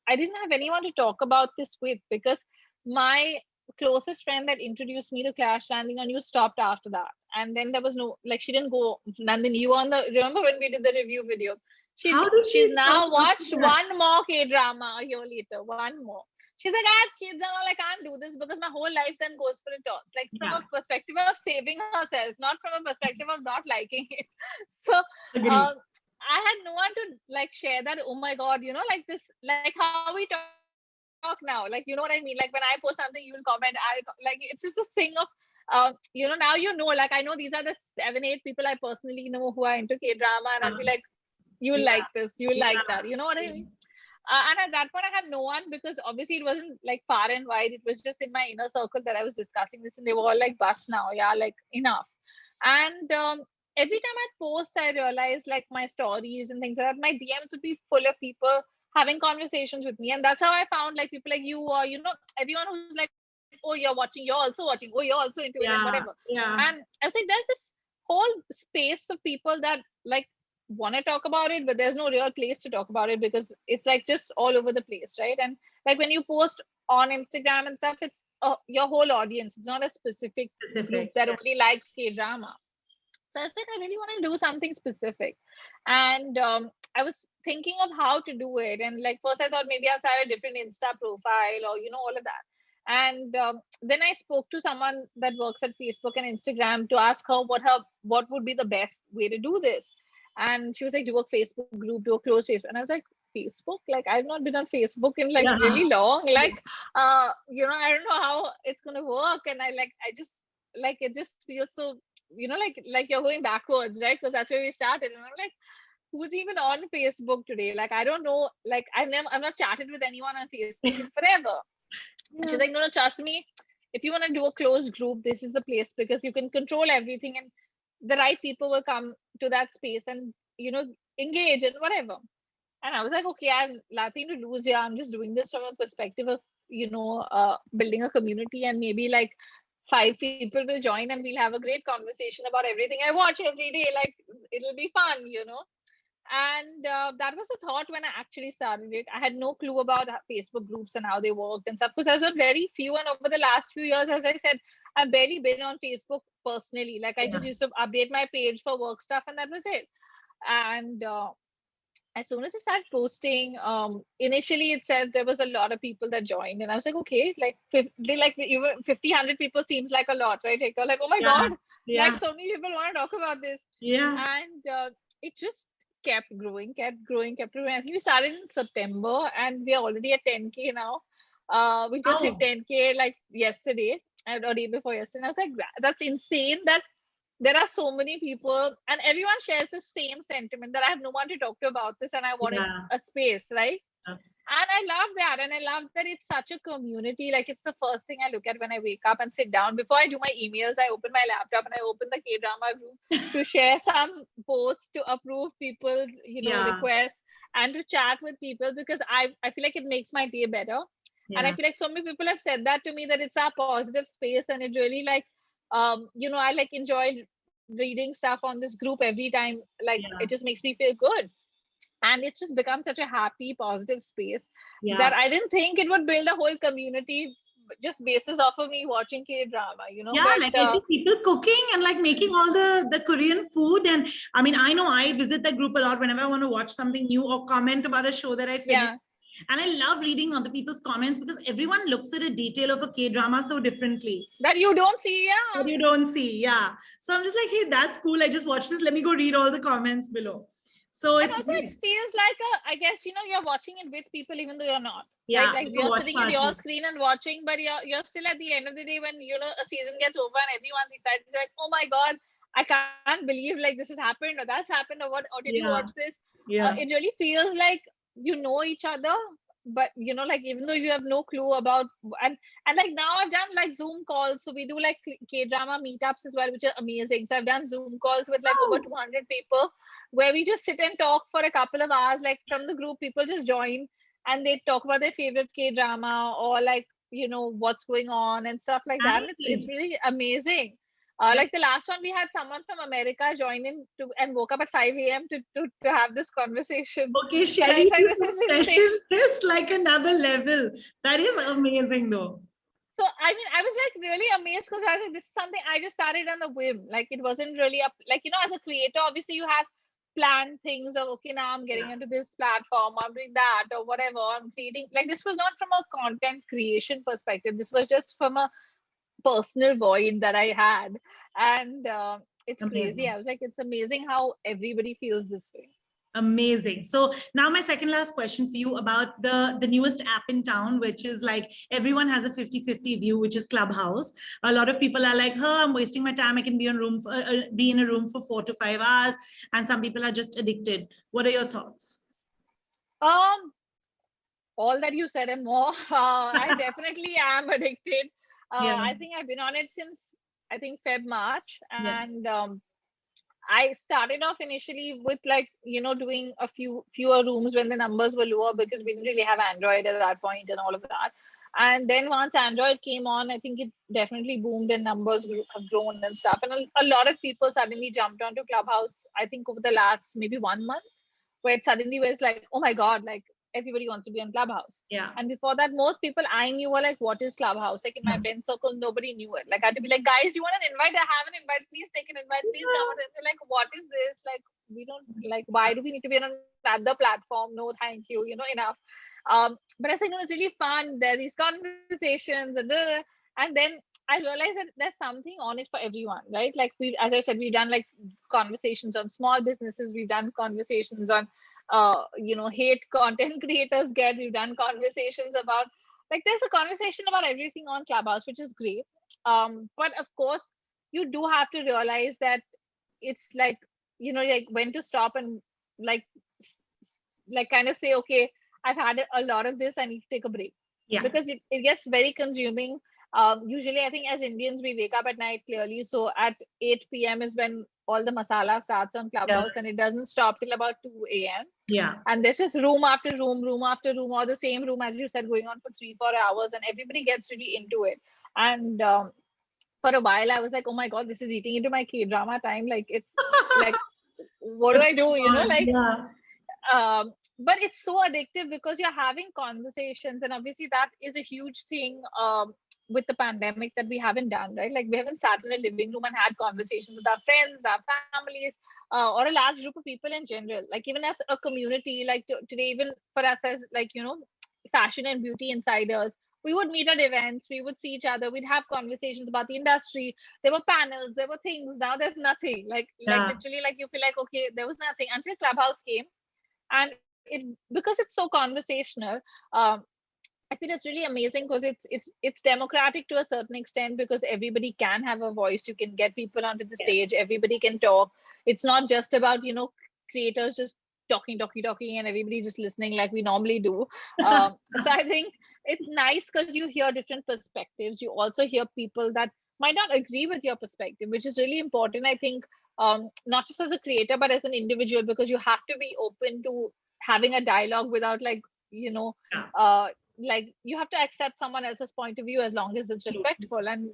S2: I didn't have anyone to talk about this with, because my closest friend that introduced me to Crash Landing on You stopped after that. And then there was no, like, she didn't go. Nandan, you remember when we did the review video? She's now watched one more K-drama a year later, one more. She's like, I have kids and all, I can't do this, because my whole life then goes for a toss. Like from a perspective of saving herself, not from a perspective of not liking it. So I had no one to like share that. Oh my God, like this, like how we talk now. Like, you know what I mean? Like when I post something, you will comment. Like it's just a thing of now like I know these are the 7-8 people I personally know who are into K-drama, and I'll be like, you'll like this, you'll like that. You know what I mean? And at that point, I had no one, because obviously it wasn't like far and wide. It was just in my inner circle that I was discussing this, and they were all like, bust now, yeah, like enough. And every time I post, I realize like my stories and things like that, my DMs would be full of people having conversations with me. And that's how I found like people like you, or everyone who's like, oh, you're watching, you're also watching, oh, you're also into it, and whatever.
S3: Yeah,
S2: And
S3: yeah,
S2: I was like, there's this whole space of people that like want to talk about it, but there's no real place to talk about it because it's like just all over the place, right? And like when you post on Instagram and stuff, it's your whole audience. It's not a specific group
S3: specific.
S2: that
S3: Yeah.
S2: only likes K-drama. So I was like, I really want to do something specific. And I was thinking of how to do it. And like, first I thought maybe I'll start a different Insta profile or, all of that. And then I spoke to someone that works at Facebook and Instagram to ask her what would be the best way to do this. And she was like, do a Facebook group, do a closed Facebook. And I was like, Facebook? Like, I've not been on Facebook in like
S3: Yeah.
S2: really long. Like, I don't know how it's going to work. And I just, like, it just feels so, like you're going backwards, right? Because that's where we started. And I'm like, who's even on Facebook today? Like, I don't know. Like, I've not chatted with anyone on Facebook in forever. And she's like, no, trust me. If you want to do a closed group, this is the place because you can control everything and the right people will come to that space and, engage and whatever. And I was like, okay, I have nothing to lose here. I'm just doing this from a perspective of, building a community, and maybe like 5 people will join and we'll have a great conversation about everything I watch every day. Like, it'll be fun. And that was the thought when I actually started it. I had no clue about Facebook groups and how they worked and stuff because I was on very few. And over the last few years, as I said, I've barely been on Facebook personally. Like, I just used to update my page for work stuff, and that was it. And as soon as I started posting, initially it said there was a lot of people that joined, and I was like, okay, like even 50, 100 people seems like a lot, right? Like, oh my
S3: Yeah.
S2: god,
S3: Yeah.
S2: like so many people want to talk about this.
S3: Yeah.
S2: And it just kept growing. I think we started in September, and we are already at 10K now. We just hit
S3: Oh.
S2: 10K like yesterday or day before yesterday. And I was like, that's insane. That there are so many people and everyone shares the same sentiment that I have no one to talk to about this and I wanted
S3: Yeah.
S2: a space, right?
S3: Yeah.
S2: And I love that. And I love that it's such a community. Like, it's the first thing I look at when I wake up and sit down. Before I do my emails, I open my laptop and I open the K-drama group to share some posts, to approve people's,
S3: Yeah.
S2: requests, and to chat with people, because I feel like it makes my day better. And I
S3: Yeah.
S2: feel like so many people have said that to me, that it's a positive space, and it really like, I like enjoy reading stuff on this group every time. Like,
S3: Yeah.
S2: it just makes me feel good. And it's just become such a happy, positive space
S3: Yeah.
S2: that I didn't think it would build a whole community just basis off of me watching K-drama,
S3: Yeah,
S2: but
S3: like I see people cooking and like making all the Korean food. And I mean, I know I visit that group a lot whenever I want to watch something new or comment about a show that I finished.
S2: yeah,
S3: And I love reading other people's comments because everyone looks at a detail of a K-drama so differently
S2: that you don't see, yeah.
S3: that you don't see. Yeah. So I'm just like, hey, that's cool. I just watched this. Let me go read all the comments below. So
S2: And
S3: it's
S2: also it
S3: great.
S2: feels like I guess, you're watching it with people even though you're not.
S3: Yeah,
S2: Right? Like,
S3: it's a
S2: you're
S3: watch
S2: sitting at your
S3: party.
S2: screen and watching, but you're still at the end of the day when, a season gets over and everyone's excited. They're like, oh my God, I can't believe like this has happened or that's happened or what, or did you
S3: Yeah.
S2: watch this?
S3: Yeah.
S2: It really feels like you know each other, but like even though you have no clue about, and like now I've done like Zoom calls. So we do like K-drama meetups as well, which are amazing. So I've done Zoom calls with like over
S3: Oh.
S2: 200 people where we just sit and talk for a couple of hours. Like, from the group, people just join and they talk about their favorite K-drama or like, what's going on and stuff like that. And it's
S3: Nice.
S2: really amazing.
S3: Yeah.
S2: Like the last one, we had someone from America join in and woke up at 5 a.m. to have this conversation.
S3: Okay,
S2: And I
S3: Sherry,
S2: was like,
S3: this
S2: this is insane.
S3: obsession is like another level. That is amazing though.
S2: So, I mean, I was like really amazed because I was like, this is something I just started on a whim. Like, it wasn't really up, like, as a creator, obviously you have planned things of, okay, now I'm getting
S3: Yeah.
S2: into this platform, I'm doing that or whatever. I'm creating, like, this was not from a content creation perspective. This was just from a personal void that I had. And it's crazy.
S3: Amazing.
S2: I was like, it's amazing how everybody feels this way.
S3: Amazing. So now my second last question for you about the newest app in town, which is like everyone has a 50-50 view, which is Clubhouse. A lot of people are like, oh, I'm wasting my time. I can be be in a room for 4 to 5 hours. And some people are just addicted. What are your thoughts?
S2: All that you said and more. I definitely am addicted.
S3: Yeah.
S2: I think I've been on it since I think Feb March,
S3: Yeah.
S2: and I started off initially with like, doing a fewer rooms when the numbers were lower because we didn't really have Android at that point and all of that. And then once Android came on, I think it definitely boomed and numbers have grown and stuff. And a lot of people suddenly jumped onto Clubhouse, I think over the last maybe 1 month, where it suddenly was like, oh my God, like everybody wants to be on Clubhouse.
S3: Yeah.
S2: And before that, most people I knew were like, what is Clubhouse? Like in my friend circle, nobody knew it. Like I had to be like, guys, you want an invite? I have an invite. Please take an invite. Please come on. And they're like, what is this? Like, we don't like, why do we need to be on another platform? No, thank you. Enough. But I said, no, it's really fun. There are these conversations and then I realized that there's something on it for everyone, right? Like as I said, we've done like conversations on small businesses. We've done conversations on hate content creators get. We've done conversations about, like, there's a conversation about everything on Clubhouse, which is great. But of course you do have to realize that it's like, like when to stop and like kind of say, okay, I've had a lot of this, I need to take a break.
S3: Yeah.
S2: Because it gets very consuming. Usually I think as Indians we wake up at night clearly, so at 8 p.m. is when all the masala starts on Clubhouse, and it doesn't stop till about 2 a.m.
S3: Yeah.
S2: And there's just room after room after room, or the same room, as you said, going on for 3-4 hours, and everybody gets really into it. And for a while I was like, oh my God, this is eating into my K-drama time. Like it's like, what do I do? But it's so addictive because you're having conversations, and obviously that is a huge thing with the pandemic that we haven't done, right? Like we haven't sat in a living room and had conversations with our friends, our families, or a large group of people in general. Like even as a community, like today, even for us as like, fashion and beauty insiders, we would meet at events, we would see each other, we'd have conversations about the industry. There were panels, there were things. Now there's nothing. Like literally, like you feel like, okay, there was nothing until Clubhouse came. And it, because it's so conversational, I think it's really amazing because it's democratic to a certain extent, because everybody can have a voice. You can get people onto the stage, everybody can talk. It's not just about, creators just talking and everybody just listening like we normally do. So I think it's nice because you hear different perspectives. You also hear people that might not agree with your perspective, which is really important, I think, not just as a creator but as an individual, because you have to be open to having a dialogue without like, like you have to accept someone else's point of view as long as it's respectful. And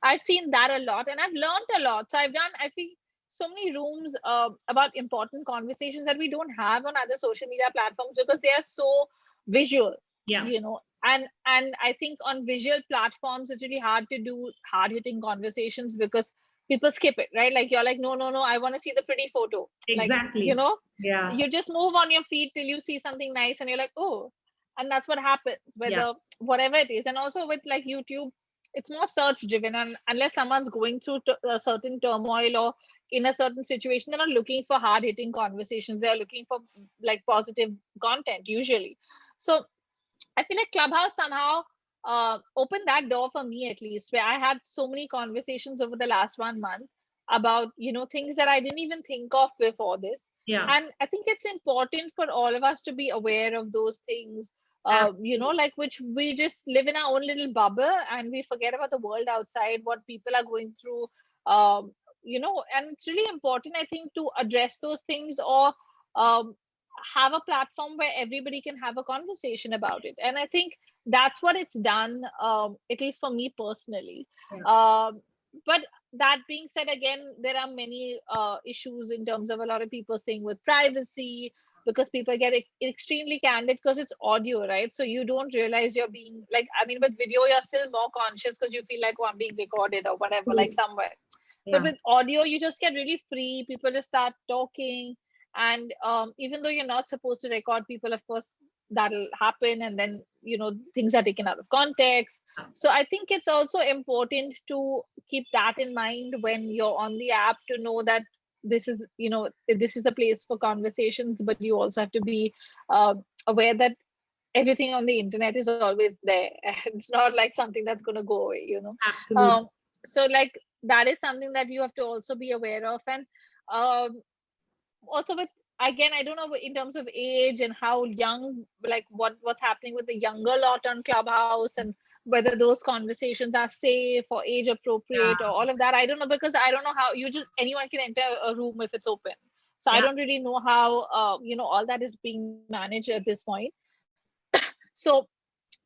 S2: I've seen that a lot, and I've learned a lot. So I think so many rooms about important conversations that we don't have on other social media platforms, because they are so visual. And I think on visual platforms it's really hard to do hard-hitting conversations because people skip it, right? Like you're like, no, I want to see the pretty photo.
S3: Exactly.
S2: Like, you just move on your feet till you see something nice and you're like, oh. And that's what happens, whether whatever it is. And also with like YouTube, it's more search driven, and unless someone's going through a certain turmoil or in a certain situation, they're not looking for hard hitting conversations. They're looking for like positive content usually. So I feel like Clubhouse somehow opened that door for me, at least, where I had so many conversations over the last 1 month about, things that I didn't even think of before this. And I think it's important for all of us to be aware of those things, like which we just live in our own little bubble and we forget about the world outside, what people are going through, and it's really important, I think, to address those things, or have a platform where everybody can have a conversation about it. And I think that's what it's done, at least for me personally. But that being said, again, there are many issues in terms of a lot of people saying with privacy, because people get extremely candid because it's audio, right? So you don't realize you're being like, I mean, with video, you're still more conscious because you feel like, oh, I'm being recorded or whatever, like somewhere. But with audio, you just get really free. People just start talking. And even though you're not supposed to record people, of course, that'll happen. And then, things are taken out of context. So I think it's also important to keep that in mind when you're on the app, to know that this is, this is a place for conversations, but you also have to be aware that everything on the internet is always there. It's not like something that's going to go away,
S3: Absolutely.
S2: So like that is something that you have to also be aware of. And also with, again, I don't know in terms of age and how young, like what's happening with the younger lot on Clubhouse, and whether those conversations are safe or age appropriate or all of that. I don't know, because I don't know how anyone can enter a room if it's open. So I don't really know how, all that is being managed at this point. So,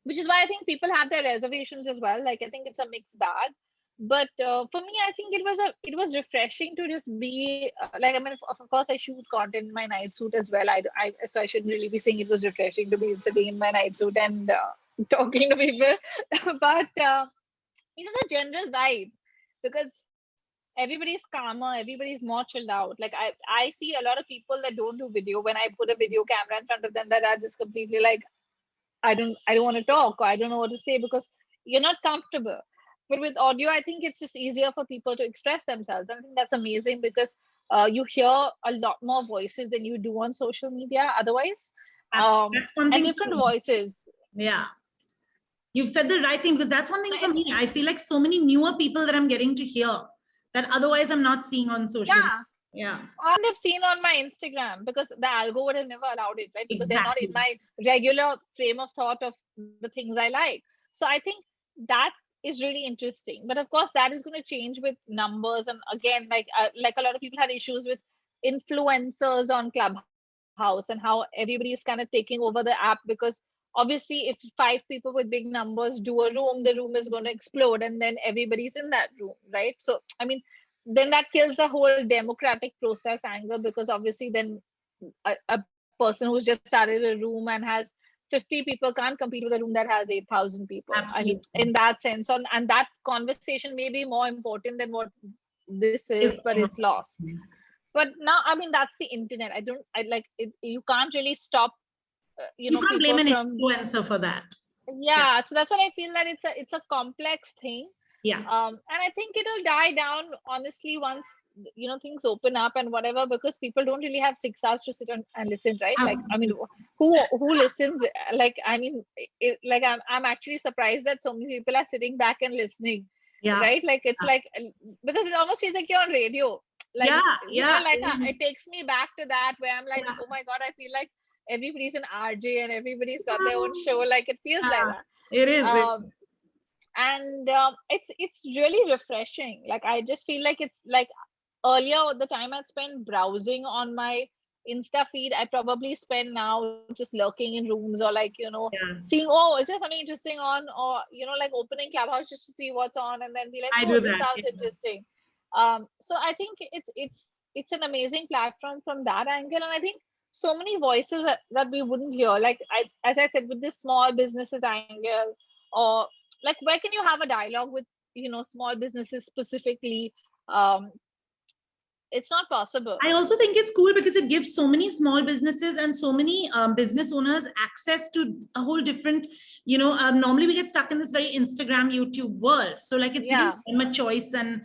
S2: which is why I think people have their reservations as well. Like, I think it's a mixed bag. But for me, I think it was refreshing to just be like, I mean, of course I shoot content in my night suit as well. So I shouldn't really be saying it was refreshing to be sitting in my night suit and talking to people. But the general vibe, because everybody's calmer, everybody's more chilled out. Like, I see a lot of people that don't do video. When I put a video camera in front of them, that are just completely like, I don't want to talk, or I don't know what to say, because you're not comfortable. But with audio, I think it's just easier for people to express themselves. I think that's amazing, because you hear a lot more voices than you do on social media otherwise.
S3: That's one thing.
S2: And different voices.
S3: Yeah. You've said the right thing, because that's one thing for me. I feel like so many newer people that I'm getting to hear that otherwise I'm not seeing on social media. Yeah.
S2: And I've seen on my Instagram, because the algo would have never allowed it, right? Because they're not in my regular frame of thought of the things I like. So I think that is really interesting. But of course, that is going to change with numbers. And again, like a lot of people had issues with influencers on Clubhouse and how everybody is kind of taking over the app, because obviously if 5 people with big numbers do a room, the room is going to explode, and then everybody's in that room, right? So, I mean, then that kills the whole democratic process angle, because obviously then a person who's just started a room and has 50 people can't compete with a room that has 8,000 people.
S3: Absolutely.
S2: I mean, in that sense, and that conversation may be more important than what this is, but it's lost. But now, I mean, that's the internet. You can't really stop. You
S3: can't blame an influencer for that.
S2: Yeah, so that's what I feel, that it's a complex thing.
S3: Yeah.
S2: And I think it'll die down, honestly, once things open up and whatever, because people don't really have 6 hours to sit and listen, right?
S3: Absolutely.
S2: Like, I mean, who listens? Like, I mean, I'm actually surprised that so many people are sitting back and listening.
S3: Yeah.
S2: Right? Like, it's like, because it almost feels like you're on radio. Like, it takes me back to that, where I'm like, oh my God, I feel like everybody's an RJ and everybody's got their own show. Like, it feels like that.
S3: It is.
S2: And it's really refreshing. Like, I just feel like it's like earlier, the time I'd spend browsing on my Insta feed, I probably spend now just lurking in rooms, or like, seeing, oh, is there something interesting on, or like opening Clubhouse just to see what's on, and then be like, oh, this sounds interesting. So I think it's an amazing platform from that angle. And I think so many voices that we wouldn't hear, like as I said, with this small businesses angle, or like, where can you have a dialogue with small businesses specifically? It's not possible.
S3: I also think it's cool because it gives so many small businesses and so many business owners access to a whole different, normally we get stuck in this very Instagram, YouTube world. So like, it's giving them a choice and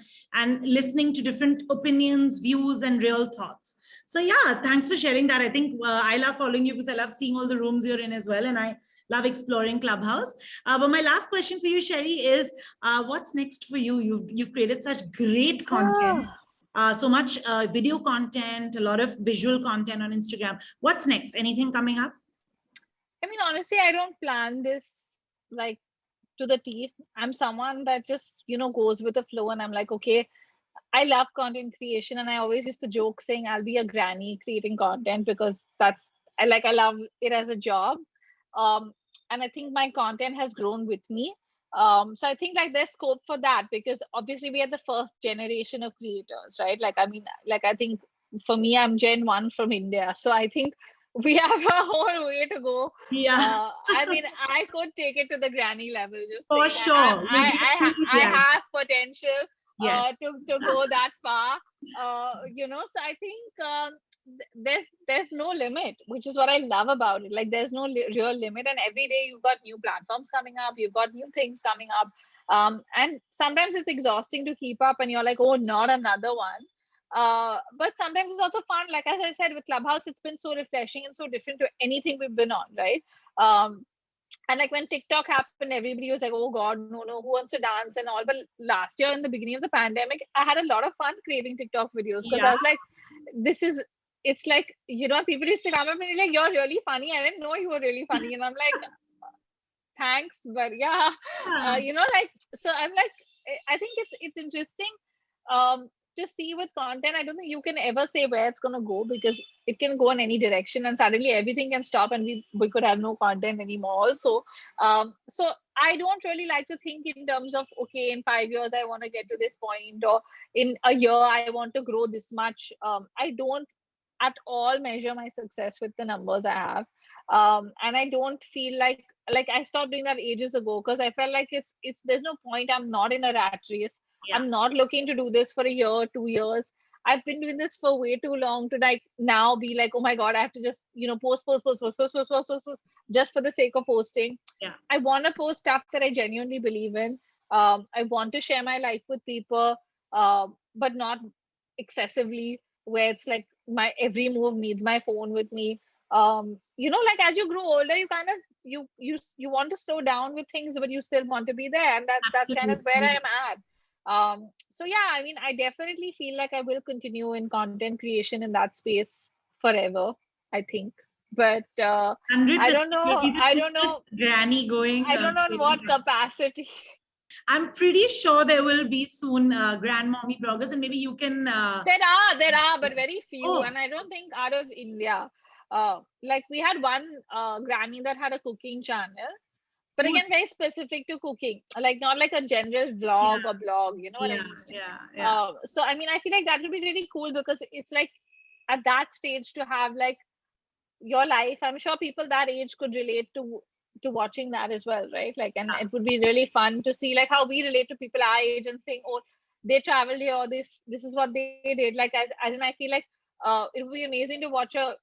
S3: listening to different opinions, views, and real thoughts. So yeah, thanks for sharing that. I think I love following you because I love seeing all the rooms you're in as well. And I love exploring Clubhouse. But my last question for you, Sherry, is what's next for you? You've created such great content. So much video content, a lot of visual content on Instagram. What's next? Anything coming up?
S2: I mean, honestly, I don't plan this like to the T. I'm someone that just, goes with the flow, and I'm like, okay, I love content creation. And I always used to joke saying I'll be a granny creating content, because I love it as a job. And I think my content has grown with me. So I think like there's scope for that, because obviously we are the first generation of creators, right? Like, I mean, like, I think for me, I'm Gen 1 from India. So I think we have a whole way to go.
S3: Yeah.
S2: I mean, I could take it to the granny level. Just
S3: for sure.
S2: I have potential to go that far. So I think there's no limit, which is what I love about it. Like, there's no real limit, and every day you've got new platforms coming up, you've got new things coming up, and sometimes it's exhausting to keep up, and you're like, oh, not another one. But sometimes it's also fun. Like, as I said, with Clubhouse, it's been so refreshing and so different to anything we've been on, right? And like, when TikTok happened, everybody was like, oh God, no, who wants to dance and all. But last year, in the beginning of the pandemic, I had a lot of fun creating TikTok videos, because I was like, it's like, people used to come up and be like, you're really funny. I didn't know you were really funny. And I'm like, thanks, but yeah,
S3: Yeah.
S2: you know, like, so I'm like, I think it's interesting um to see with content. I don't think you can ever say where it's going to go, because it can go in any direction and suddenly everything can stop and we could have no content anymore also. So I don't really like to think in terms of, okay, in 5 years I want to get to this point, or in a year I want to grow this much. I don't at all measure my success with the numbers I have. And I don't feel like I stopped doing that ages ago, because I felt like it's there's no point. I'm not in a rat race.
S3: Yeah.
S2: I'm not looking to do this for a year, 2 years. I've been doing this for way too long to like now be like, oh my god, I have to just, you know, post just for the sake of posting.
S3: Yeah.
S2: I want to post stuff that I genuinely believe in. I want to share my life with people, but not excessively, where it's like my every move needs my phone with me. You know, like as you grow older, you kind of you want to slow down with things, but you still want to be there, and that's kind of where I
S3: Absolutely.
S2: am at. So yeah, I mean, I definitely feel like I will continue in content creation in that space forever, I think. But I
S3: 100%.
S2: don't
S3: You'll
S2: know.
S3: be the coolest granny going.
S2: I don't know in
S3: Creating
S2: what
S3: content.
S2: capacity.
S3: I'm pretty sure there will be soon grandmommy bloggers, and maybe you can.
S2: There are, but very few,
S3: Oh,
S2: and I don't think out of India. Like we had one granny that had a cooking channel, but
S3: cool.
S2: again, very specific to cooking, like not like a general
S3: Yeah,
S2: vlog or blog. You know what I
S3: yeah,
S2: mean?
S3: yeah, yeah.
S2: So I mean, I feel like that would be really cool, because it's like at that stage to have like your life. I'm sure people that age could relate to watching that as well, right? Like, and it would be really fun to see like how we relate to people our age and saying, oh, they traveled here, or this is what they did. Like, as in, I feel like it would be amazing to watch a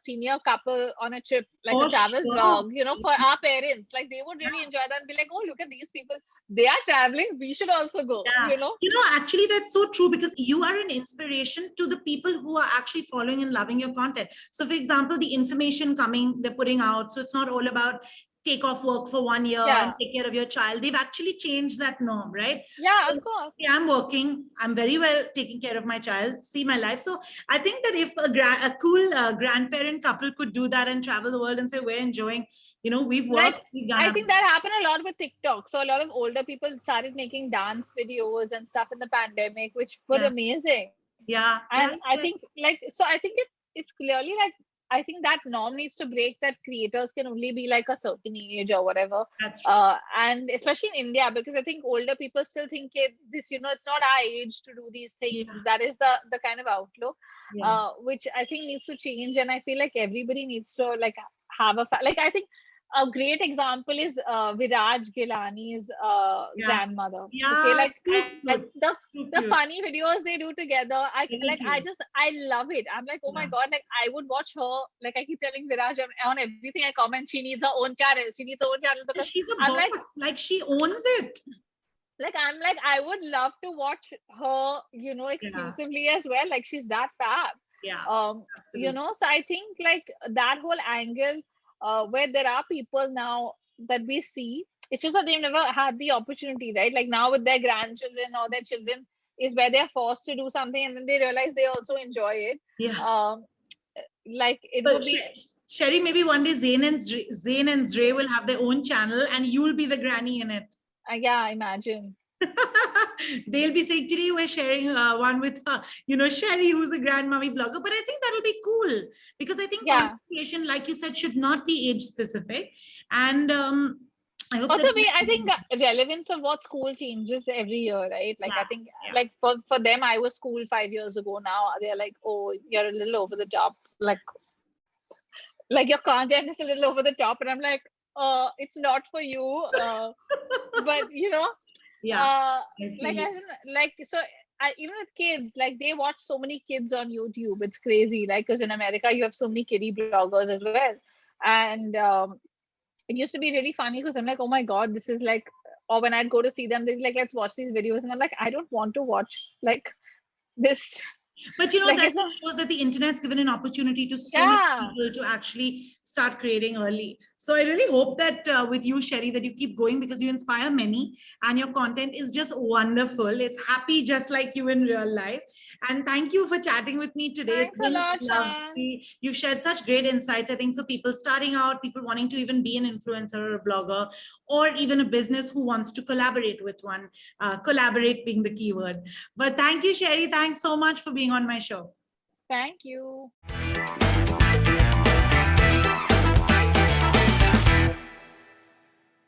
S2: senior couple on a trip, like a
S3: For
S2: travel
S3: sure.
S2: vlog, you know, for our parents. Like they would really enjoy that and be like, oh, look at these people, they are traveling, we should also go,
S3: Yeah,
S2: you know.
S3: actually, that's so true, because you are an inspiration to the people who are actually following and loving your content. So, for example, the information coming, they're putting out. So, it's not all about take off work for 1 year and
S2: Yeah,
S3: take care of your child. They've actually changed that norm, right?
S2: yeah,
S3: So,
S2: of course.
S3: yeah, I'm working. I'm very well taking care of my child, see my life. So, I think that if a cool grandparent couple could do that and travel the world and say, we're enjoying, we've
S2: Like,
S3: worked, we've done
S2: I
S3: our
S2: think that happened a lot with TikTok. So a lot of older people started making dance videos and stuff in the pandemic, which were
S3: yeah,
S2: amazing.
S3: yeah,
S2: And
S3: yeah,
S2: I
S3: yeah.
S2: think like, so I think it's clearly like, I think that norm needs to break, that creators can only be like a certain age or whatever.
S3: That's true.
S2: And especially in India, because I think older people still think this, you know, it's not our age to do these things.
S3: Yeah,
S2: That is the kind of outlook,
S3: yeah.
S2: which I think needs to change. And I feel like everybody needs to like have like, I think a great example is Viraj Gilani's
S3: Yeah.
S2: grandmother. Okay,
S3: Yeah,
S2: like
S3: too
S2: and
S3: cute. Too
S2: the
S3: cute.
S2: funny videos they do together,
S3: Very cute.
S2: I love it. I'm like, oh my
S3: Yeah.
S2: god, like I would watch her. Like I keep telling Viraj on everything I comment, she needs her own channel. She needs her own channel,
S3: And
S2: because
S3: she's a
S2: I'm
S3: boss.
S2: like,
S3: Like she owns it.
S2: I would love to watch her, you know,
S3: Yeah.
S2: exclusively as well. Like she's that fab.
S3: Yeah.
S2: You
S3: Absolutely.
S2: know, so I think like that whole angle, where there are people now that we see, it's just that they've never had the opportunity, right? Like now with their grandchildren or their children is where they're forced to do something, and then they realize they also enjoy it.
S3: Yeah.
S2: Um, like it
S3: But
S2: would be,
S3: Sherry, maybe one day Zayn and Zray will have their own channel and you'll be the granny in it.
S2: yeah, imagine.
S3: They'll be saying, today we're sharing one with Sherry, who's a grandmommy blogger. But I think that'll be cool, because I think
S2: Yeah.
S3: content creation, like you said, should not be age specific. And I hope
S2: Also,
S3: that
S2: I think relevance of what school changes every year, right? Like I think
S3: yeah.
S2: like for them, I was school 5 years ago. Now they're like, oh, you're a little over the top. Like your content is a little over the top, and I'm like, it's not for you. But you know,
S3: Yeah, I
S2: like
S3: feel
S2: as in, like so. Even with kids, like they watch so many kids on YouTube. It's crazy. Like, because in America, you have so many kiddie bloggers as well. And it used to be really funny, because I'm like, oh my god, this is like, or when I'd go to see them, they'd be like, let's watch these videos, and I'm like, I don't want to watch like this.
S3: But
S2: Like
S3: that
S2: it's a,
S3: shows that the internet's given an opportunity to so many
S2: yeah,
S3: people to actually start creating early. So I really hope that with you, Sherry, that you keep going because you inspire many and your content is just wonderful. It's happy just like you in real life. And thank you for chatting with me today.
S2: Thanks
S3: It's
S2: a
S3: been
S2: lot, Shan.
S3: lovely. You've shared such great insights, I think, for people starting out, people wanting to even be an influencer or a blogger, or even a business who wants to collaborate with one. Collaborate being the key word. But thank you, Sherry. Thanks so much for being on my show.
S2: Thank you.